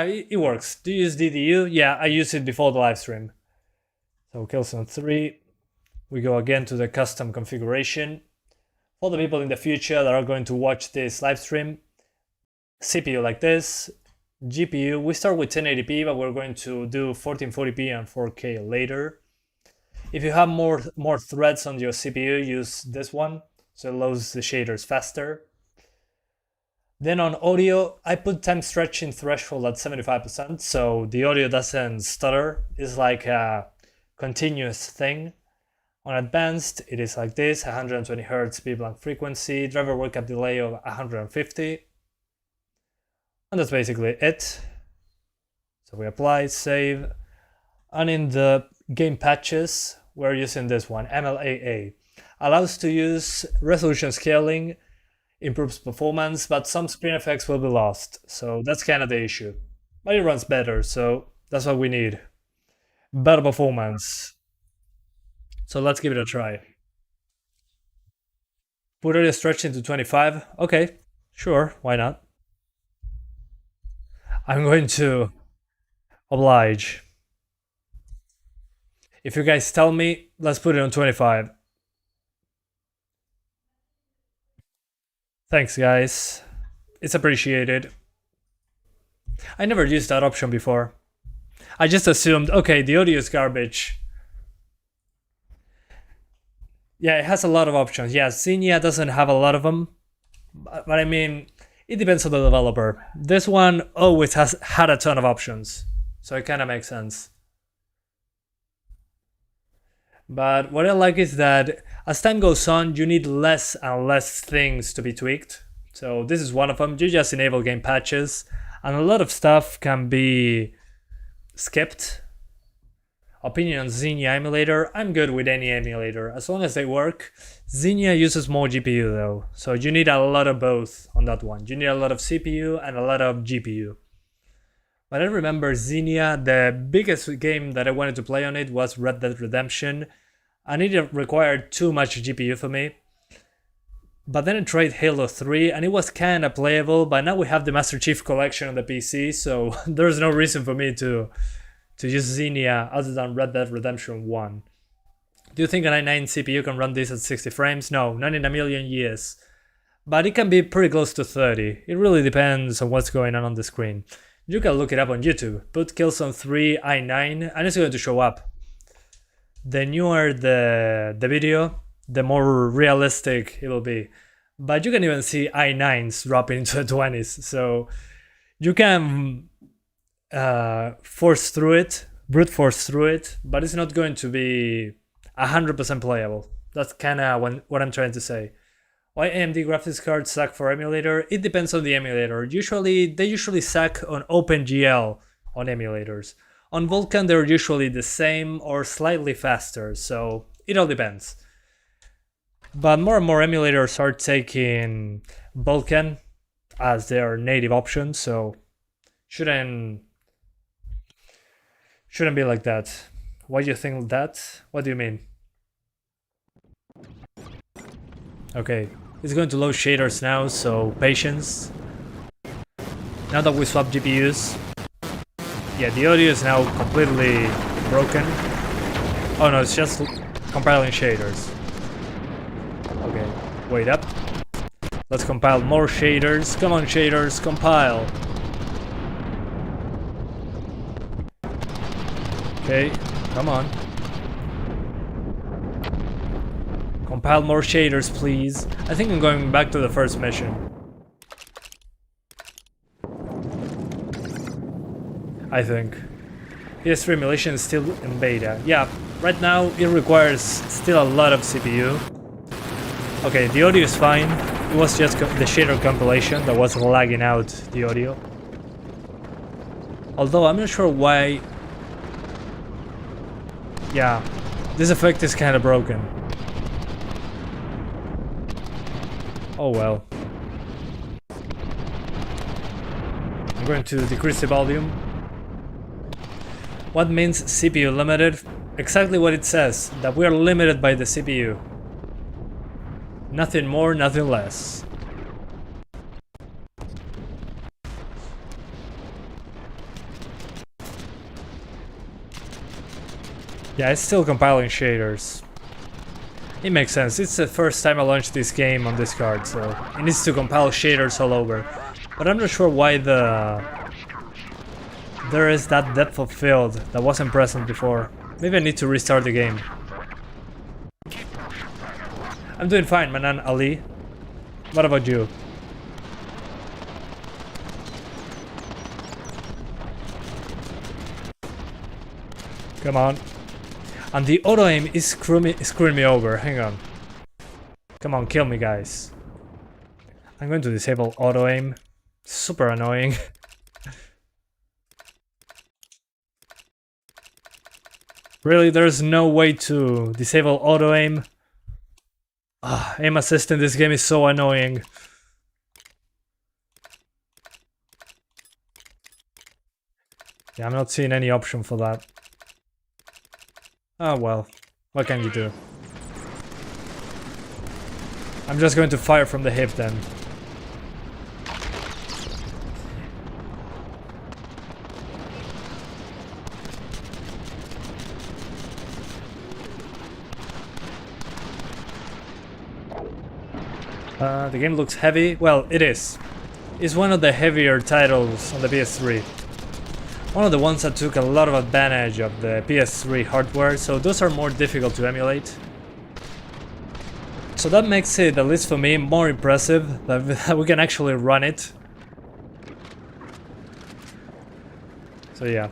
it works. Do you use DDU? Yeah, I used it before the live stream. So Killzone 3. We go again to the custom configuration. For the people in the future that are going to watch this live stream, CPU like this. GPU, we start with 1080p, but we're going to do 1440p and 4K later. If you have more threads on your CPU, use this one, so it loads the shaders faster. Then on audio, I put time stretching threshold at 75%, so the audio doesn't stutter. It's like a continuous thing. On advanced, it is like this, 120 Hz beat blank frequency, driver wake up delay of 150. And that's basically it. So we apply, save, and in the game patches, we're using this one, MLAA. Allows to use resolution scaling, improves performance, but some screen effects will be lost. So that's kind of the issue. But it runs better, so that's what we need. Better performance. So let's give it a try. Put audio stretching to 25. Okay, sure, why not? I'm going to oblige. If you guys tell me, let's put it on 25. Thanks, guys. It's appreciated. I never used that option before. I just assumed, okay, the audio is garbage. Yeah, it has a lot of options. Yeah, Xenia doesn't have a lot of them. But I mean, it depends on the developer. This one always has had a ton of options. So it kind of makes sense. But what I like is that as time goes on, you need less and less things to be tweaked. So this is one of them. You just enable game patches, and a lot of stuff can be skipped. Opinion on Xenia emulator. I'm good with any emulator, as long as they work. Xenia uses more GPU though, so you need a lot of both on that one. You need a lot of CPU and a lot of GPU. But I remember Xenia, the biggest game that I wanted to play on it was Red Dead Redemption, and it required too much GPU for me. But then I tried Halo 3 and it was kinda playable, but now we have the Master Chief Collection on the PC, so there's no reason for me to use Xenia other than Red Dead Redemption 1. Do you think an i9 CPU can run this at 60 frames? No, not in a million years. But it can be pretty close to 30. It really depends on what's going on the screen. You can look it up on YouTube. Put Killzone 3 i9 and it's going to show up. The newer the video, the more realistic it will be. But you can even see i9s dropping into the 20s. So you can force through it, brute force through it, but it's not going to be 100% playable. That's kind of what I'm trying to say. Why AMD graphics cards suck for emulator? It depends on the emulator. They usually suck on OpenGL on emulators. On Vulkan they're usually the same or slightly faster, so it all depends. But more and more emulators are taking Vulkan as their native option, so shouldn't be like that. Why do you think that? What do you mean? Okay, it's going to load shaders now, so patience. Now that we swap GPUs, yeah, the audio is now completely broken. Oh no, it's just compiling shaders. Okay, wait up. Let's compile more shaders. Come on, shaders, compile. Okay, come on. Compile more shaders, please. I think I'm going back to the first mission. I think. PS3 emulation is still in beta. Yeah, right now it requires still a lot of CPU. Okay, the audio is fine. It was just the shader compilation that was lagging out the audio. Although I'm not sure why. Yeah, this effect is kind of broken. Oh well. I'm going to decrease the volume. What means CPU limited? Exactly what it says, that we are limited by the CPU. Nothing more, nothing less. Yeah, it's still compiling shaders. It makes sense. It's the first time I launched this game on this card, so it needs to compile shaders all over. But I'm not sure why there is that depth of field that wasn't present before. Maybe I need to restart the game. I'm doing fine, Manan Ali. What about you? Come on. And the auto aim is screwing me over. Hang on. Come on, kill me, guys. I'm going to disable auto aim. Super annoying. Really, there's no way to disable auto aim. Aim assist in this game is so annoying. Yeah, I'm not seeing any option for that. Oh well, what can you do? I'm just going to fire from the hip then. The game looks heavy. Well, it is. It's one of the heavier titles on the PS3. One of the ones that took a lot of advantage of the PS3 hardware, so those are more difficult to emulate. So that makes it, at least for me, more impressive that we can actually run it. So yeah.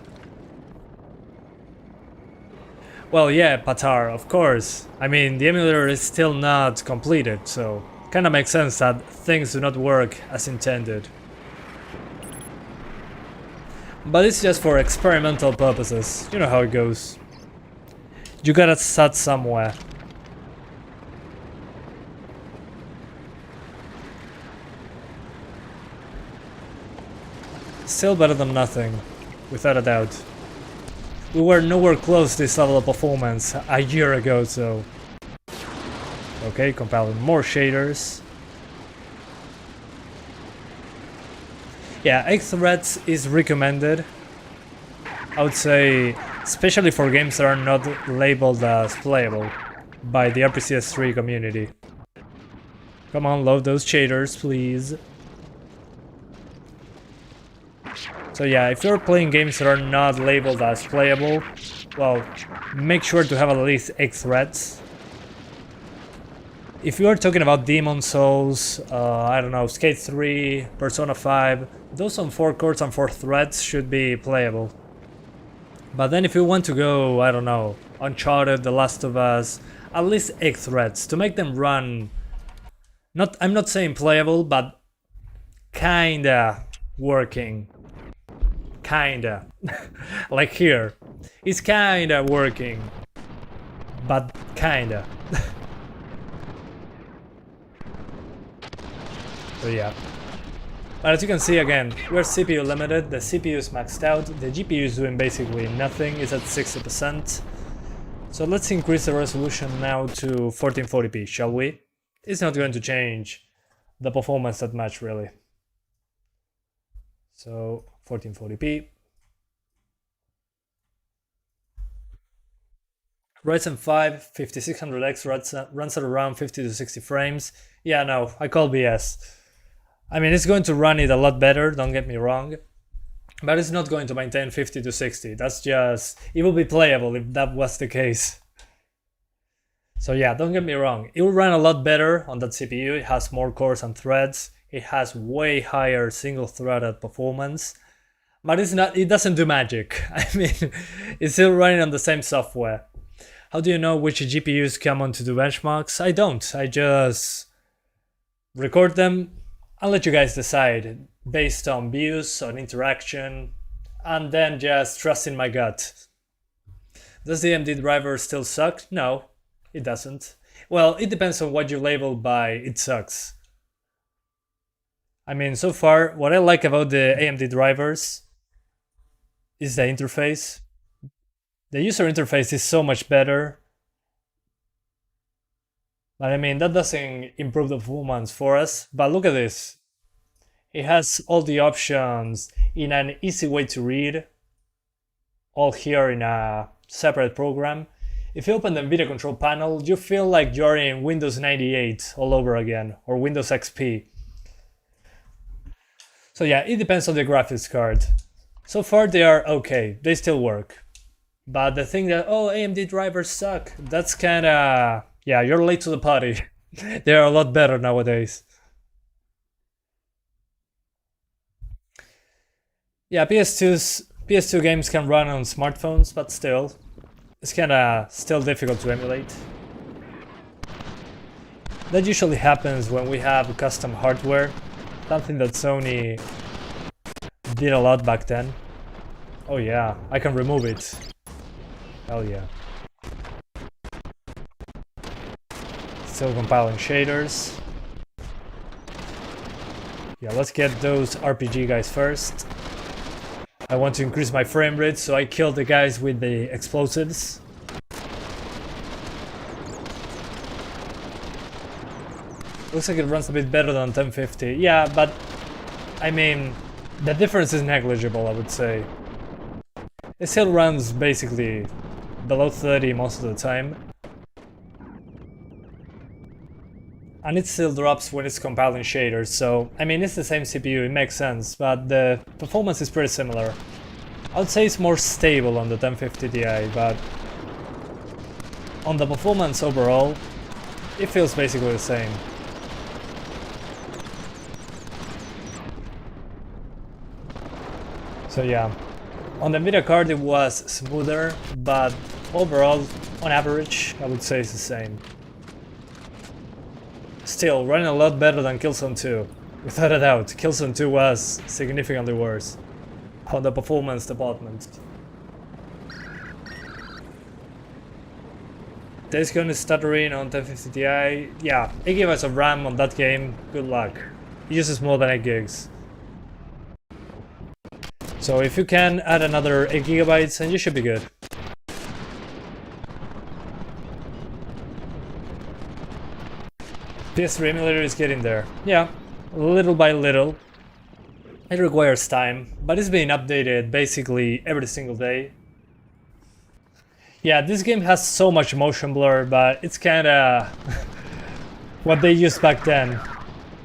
Well, yeah, Patar, of course. I mean, the emulator is still not completed, so kinda makes sense that things do not work as intended. But it's just for experimental purposes. You know how it goes. You gotta start somewhere. Still better than nothing, without a doubt. We were nowhere close to this level of performance a year ago, so... Okay, compiling more shaders. Yeah, 8 threads is recommended. I would say, especially for games that are not labeled as playable by the RPCS3 community. Come on, load those shaders, please. So yeah, if you're playing games that are not labeled as playable, well, make sure to have at least 8 threads. If you're talking about Demon Souls, I don't know, Skate 3, Persona 5, those on 4 cores and 4 threads should be playable. But then if you want to go, I don't know, Uncharted, The Last of Us, at least 8 threads to make them run, I'm not saying playable, but kinda working. Kinda. Like here. It's kinda working. But kinda. So yeah. But as you can see again, we're CPU limited, the CPU is maxed out, the GPU is doing basically nothing, it's at 60%. So let's increase the resolution now to 1440p, shall we? It's not going to change the performance that much really. So 1440p. Ryzen 5 5600X runs at around 50 to 60 frames. Yeah, no, I call BS. I mean, it's going to run it a lot better, don't get me wrong. But it's not going to maintain 50 to 60. That's just... It will be playable if that was the case. So yeah, don't get me wrong. It will run a lot better on that CPU. It has more cores and threads. It has way higher single-threaded performance. But it doesn't do magic. I mean, it's still running on the same software. How do you know which GPUs come onto the benchmarks? I don't. I just record them. I'll let you guys decide based on views, on interaction, and then just trust in my gut. Does the AMD driver still suck? No, it doesn't. Well, it depends on what you label by it sucks. I mean, so far, what I like about the AMD drivers is the interface. The user interface is so much better. But I mean, that doesn't improve the performance for us. But look at this. It has all the options in an easy way to read. All here in a separate program. If you open the NVIDIA control panel, you feel like you're in Windows 98 all over again. Or Windows XP. So yeah, it depends on the graphics card. So far they are okay. They still work. But the thing that, oh, AMD drivers suck. That's kinda... Yeah, you're late to the party. They are a lot better nowadays. Yeah, PS2 games can run on smartphones, but still, it's kinda still difficult to emulate. That usually happens when we have custom hardware, something that Sony did a lot back then. Oh yeah, I can remove it. Hell yeah. Still compiling shaders. Yeah, let's get those RPG guys first. I want to increase my frame rate, so I kill the guys with the explosives. Looks like it runs a bit better than 1050. Yeah, but I mean, the difference is negligible, I would say. It still runs basically below 30 most of the time. And it still drops when it's compiling shaders, so I mean it's the same CPU, it makes sense, but the performance is pretty similar. I would say it's more stable on the 1050 Ti, but on the performance overall, it feels basically the same. So yeah, on the video card it was smoother, but overall, on average, I would say it's the same. Still, running a lot better than Killzone 2, without a doubt. Killzone 2 was significantly worse on the performance department. Days Gone is stuttering on 1050 Ti. Yeah, 8 GB of RAM on that game, good luck. It uses more than 8 gigs. So if you can add another 8 GB and you should be good. PS3 Emulator is getting there. Yeah, little by little. It requires time, but it's being updated basically every single day. Yeah, this game has so much motion blur, but it's kinda what they used back then.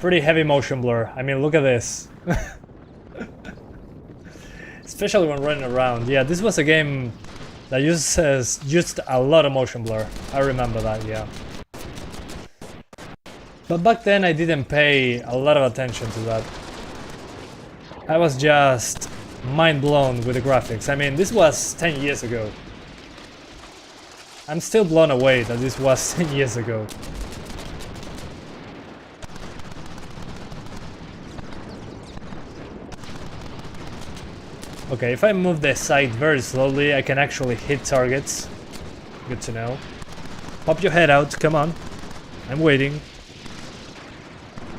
Pretty heavy motion blur. I mean, look at this. Especially when running around. Yeah, this was a game that used a lot of motion blur. I remember that, yeah. But back then I didn't pay a lot of attention to that. I was just mind blown with the graphics. I mean, this was 10 years ago. I'm still blown away that this was 10 years ago. Okay, if I move the sight very slowly, I can actually hit targets. Good to know. Pop your head out, come on. I'm waiting.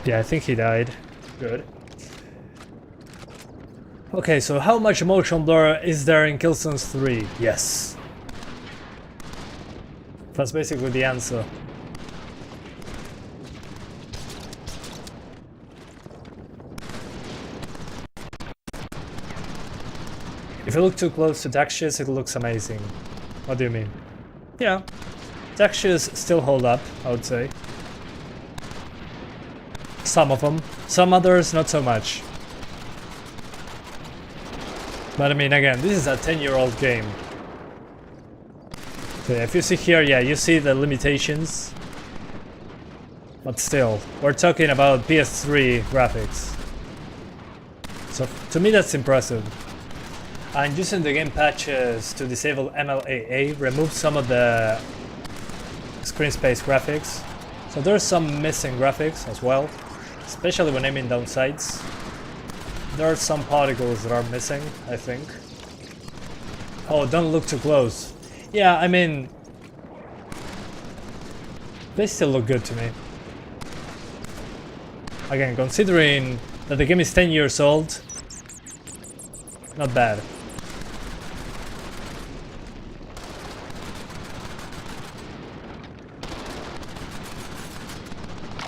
Yeah, I think he died. Good. Okay, so how much motion blur is there in Killzone 3? Yes. That's basically the answer. If you look too close to textures, it looks amazing. What do you mean? Yeah, textures still hold up, I would say. Some of them. Some others, not so much. But I mean, again, this is a 10-year-old game. So yeah, if you see here, yeah, you see the limitations. But still, we're talking about PS3 graphics. So to me that's impressive. And using the game patches to disable MLAA removed some of the screen space graphics. So there's some missing graphics as well, especially when aiming down sights. There are some particles that are missing, I think. Oh, don't look too close. Yeah, I mean, they still look good to me. Again, considering that the game is 10 years old, not bad.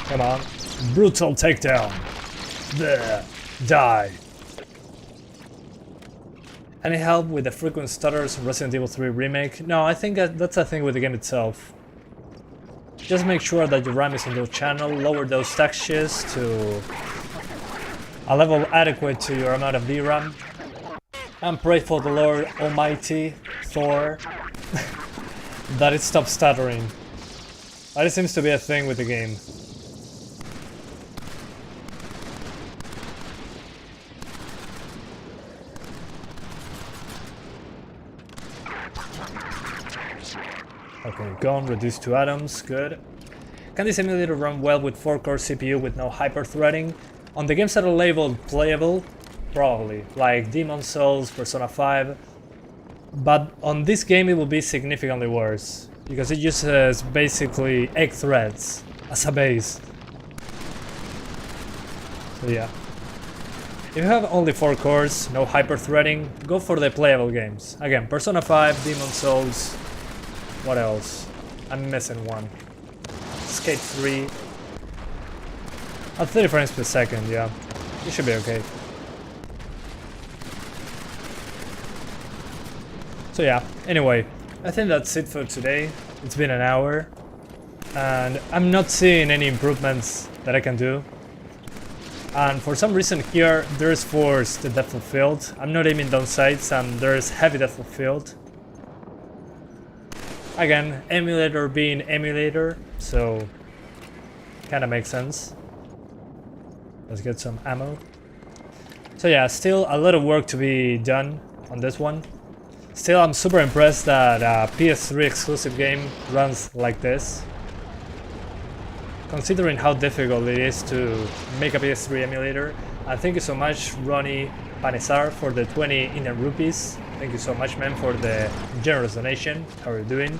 Come on. Brutal takedown. There. Die. Any help with the frequent stutters in Resident Evil 3 Remake? No, I think that's a thing with the game itself. Just make sure that your RAM is in your channel, lower those textures to a level adequate to your amount of DRAM, and pray for the Lord Almighty, Thor, that it stops stuttering. That seems to be a thing with the game. Okay, gone, reduced to atoms, good. Can this emulator run well with 4-core CPU with no hyper-threading? On the games that are labeled playable, probably, like Demon's Souls, Persona 5. But on this game it will be significantly worse, because it uses basically 8 threads as a base. So yeah. If you have only 4 cores, no hyper-threading, go for the playable games. Again, Persona 5, Demon's Souls. What else? I'm missing one. Skate 3. At 30 frames per second, yeah. You should be okay. So yeah, anyway, I think that's it for today. It's been an hour. and I'm not seeing any improvements that I can do. And for some reason here there's forced depth of field. I'm not aiming down sights and there's heavy depth of field. Again, emulator being emulator, so kinda makes sense. Let's get some ammo. So yeah, still a lot of work to be done on this one. Still, I'm super impressed that a PS3 exclusive game runs like this. Considering how difficult it is to make a PS3 emulator. And thank you so much, Ronnie Panesar, for the 20 Indian rupees. Thank you so much, man, for the generous donation. How are you doing?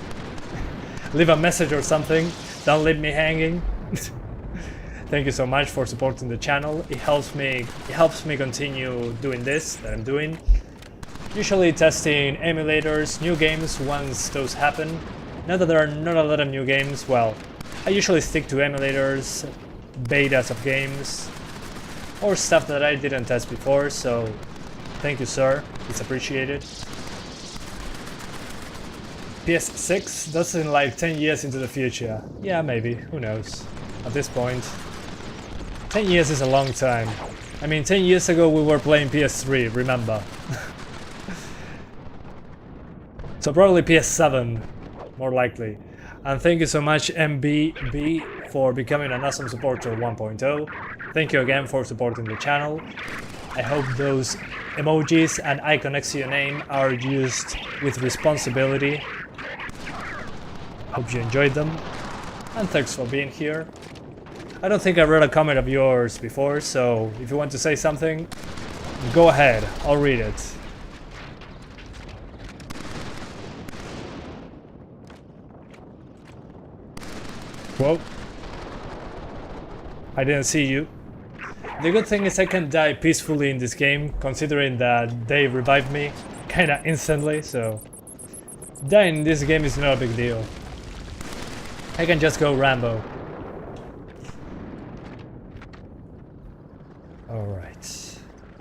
Leave a message or something. Don't leave me hanging. Thank you so much for supporting the channel. It helps me continue doing this that I'm doing. Usually testing emulators, new games once those happen. Now that there are not a lot of new games, well, I usually stick to emulators, betas of games, or stuff that I didn't test before, so thank you, sir. It's appreciated. PS6 doesn't like 10 years into the future. Yeah, maybe, who knows. At this point, 10 years is a long time. I mean, 10 years ago we were playing PS3, remember? So probably PS7, more likely. And thank you so much, MBB, for becoming an awesome supporter 1.0. Thank you again for supporting the channel. I hope those emojis and icon next to your name are used with responsibility. Hope you enjoyed them. And thanks for being here. I don't think I read a comment of yours before, so if you want to say something, go ahead, I'll read it. Whoa. I didn't see you. The good thing is I can die peacefully in this game, considering that they revived me kinda instantly, so dying in this game is not a big deal. I can just go Rambo. Alright.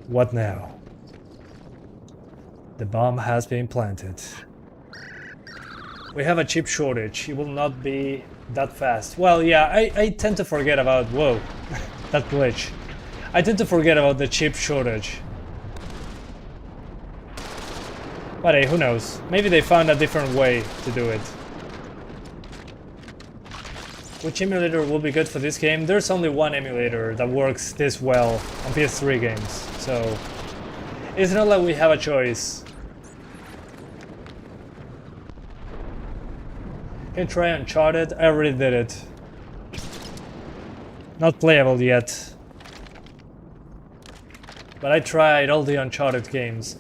What now? The bomb has been planted. We have a chip shortage. It will not be that fast. Well, yeah, I tend to forget about... Whoa, that glitch. I tend to forget about the chip shortage. But hey, who knows? Maybe they found a different way to do it. Which emulator will be good for this game? There's only one emulator that works this well on PS3 games, so it's not like we have a choice. Can try Uncharted? I already did it. Not playable yet. But I tried all the Uncharted games.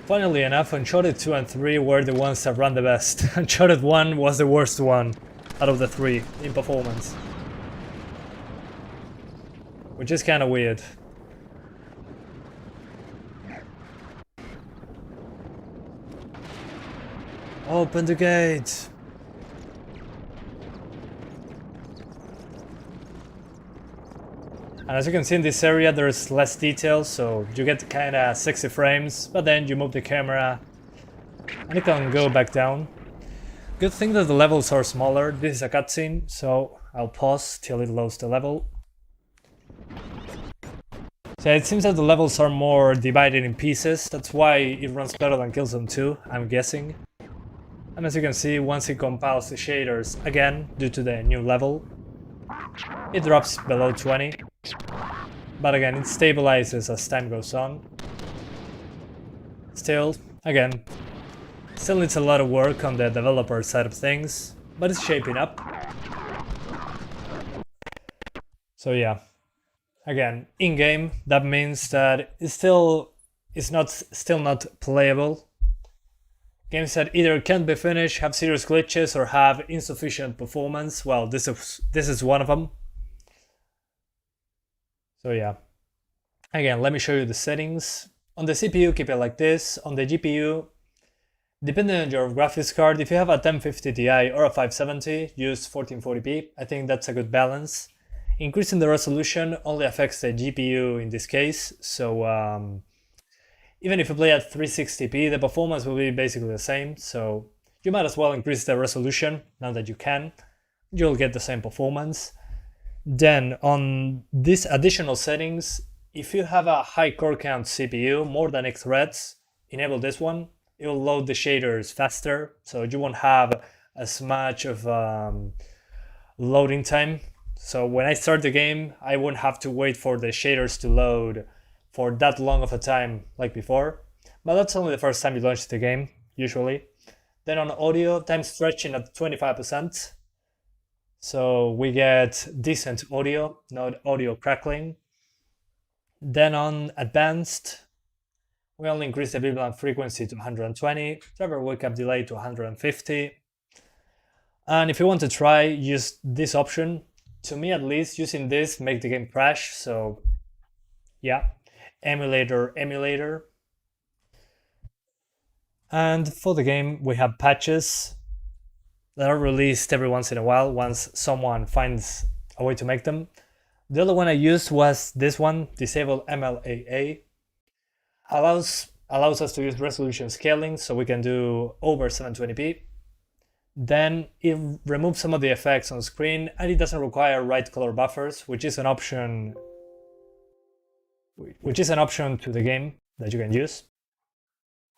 Funnily enough, Uncharted 2 and 3 were the ones that ran the best. Uncharted 1 was the worst one out of the three in performance. Which is kinda weird. Open the gate! And as you can see in this area there's less detail, so you get kinda 60 frames, but then you move the camera and it can go back down. Good thing that the levels are smaller. This is a cutscene, so I'll pause till it loads the level. So it seems that the levels are more divided in pieces, that's why it runs better than Killzone 2, I'm guessing. And as you can see, once it compiles the shaders again, due to the new level, it drops below 20. But again, it stabilizes as time goes on. Still, again, still needs a lot of work on the developer side of things, but it's shaping up. So yeah, again, in-game, that means that it's still not playable. Games that either can't be finished, have serious glitches, or have insufficient performance. Well, this is one of them. So yeah. Again, let me show you the settings. On the CPU, keep it like this. On the GPU, depending on your graphics card, if you have a 1050 Ti or a 570, use 1440p. I think that's a good balance. Increasing the resolution only affects the GPU in this case, so even if you play at 360p, the performance will be basically the same, so you might as well increase the resolution now that you can. you'll get the same performance. Then on these additional settings, if you have a high core count CPU, more than 8 threads, enable this one. It will load the shaders faster, so you won't have as much of loading time. So when I start the game, I won't have to wait for the shaders to load for that long of a time like before. But that's only the first time you launch the game, usually. Then on audio, time stretching at 25%. So we get decent audio, not audio crackling. Then on advanced, we only increase the bitrate frequency to 120, driver wake up delay to 150. And if you want to try, use this option. To me at least, using this make the game crash, so yeah, emulator. And for the game, we have patches that are released every once in a while once someone finds a way to make them. The other one I used was this one, disable MLAA. Allows us to use resolution scaling, so we can do over 720p. Then it removes some of the effects on screen, and it doesn't require right color buffers, which is an option to the game that you can use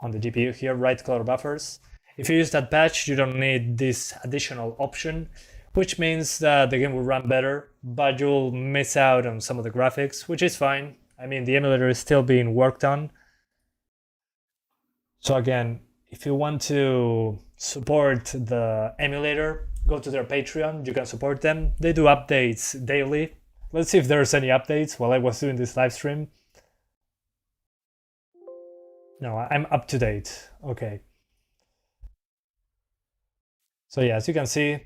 on the GPU here, right color buffers. If you use that patch, you don't need this additional option, which means that the game will run better, but you'll miss out on some of the graphics, which is fine. I mean, the emulator is still being worked on. So again, if you want to support the emulator, go to their Patreon, you can support them. They do updates daily. Let's see if there's any updates while I was doing this live stream. No, I'm up to date. Okay. So yeah, as you can see,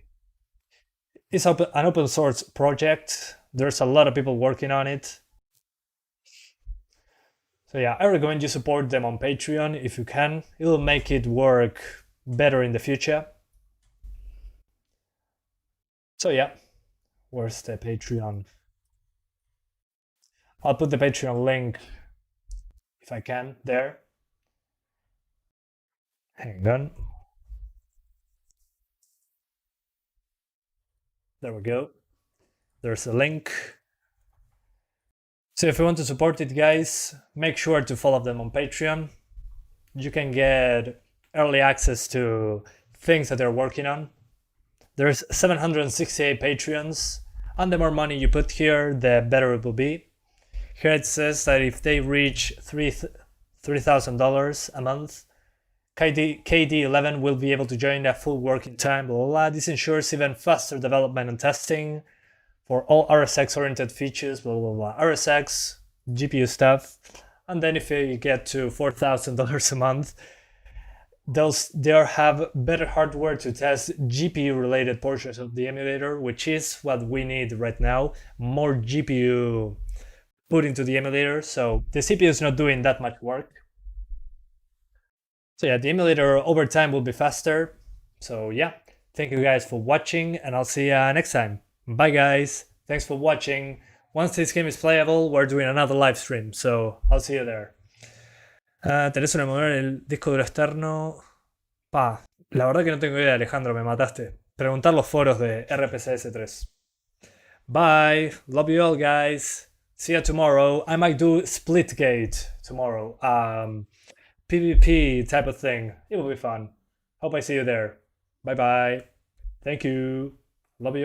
it's an open source project. There's a lot of people working on it. So yeah, I recommend you support them on Patreon if you can. It'll make it work better in the future. So yeah, where's the Patreon? I'll put the Patreon link, if I can, there. Hang on. There we go. There's a link. So if you want to support it, guys, make sure to follow them on Patreon. You can get early access to things that they're working on. There's 768 Patreons, and the more money you put here, the better it will be. Here it says that if they reach $3,000 a month, KD11 will be able to join at full working time, blah, blah, blah. This ensures even faster development and testing for all RSX-oriented features, blah, blah, blah. RSX, GPU stuff. And then if you get to $4,000 a month, they'll have better hardware to test GPU-related portions of the emulator, which is what we need right now. More GPU put into the emulator, so the CPU is not doing that much work. So yeah, the emulator over time will be faster. So yeah, thank you guys for watching, and I'll see you next time. Bye guys, thanks for watching. Once this game is playable, we're doing another live stream, so I'll see you there. ¿Tenés una memoria en el disco duro externo? La verdad que no tengo idea, Alejandro, me mataste. Preguntar los foros de RPCS3. Bye, love you all guys. See you tomorrow. I might do Splitgate tomorrow. PvP type of thing. It will be fun. Hope I see you there. Bye bye. Thank you. Love you.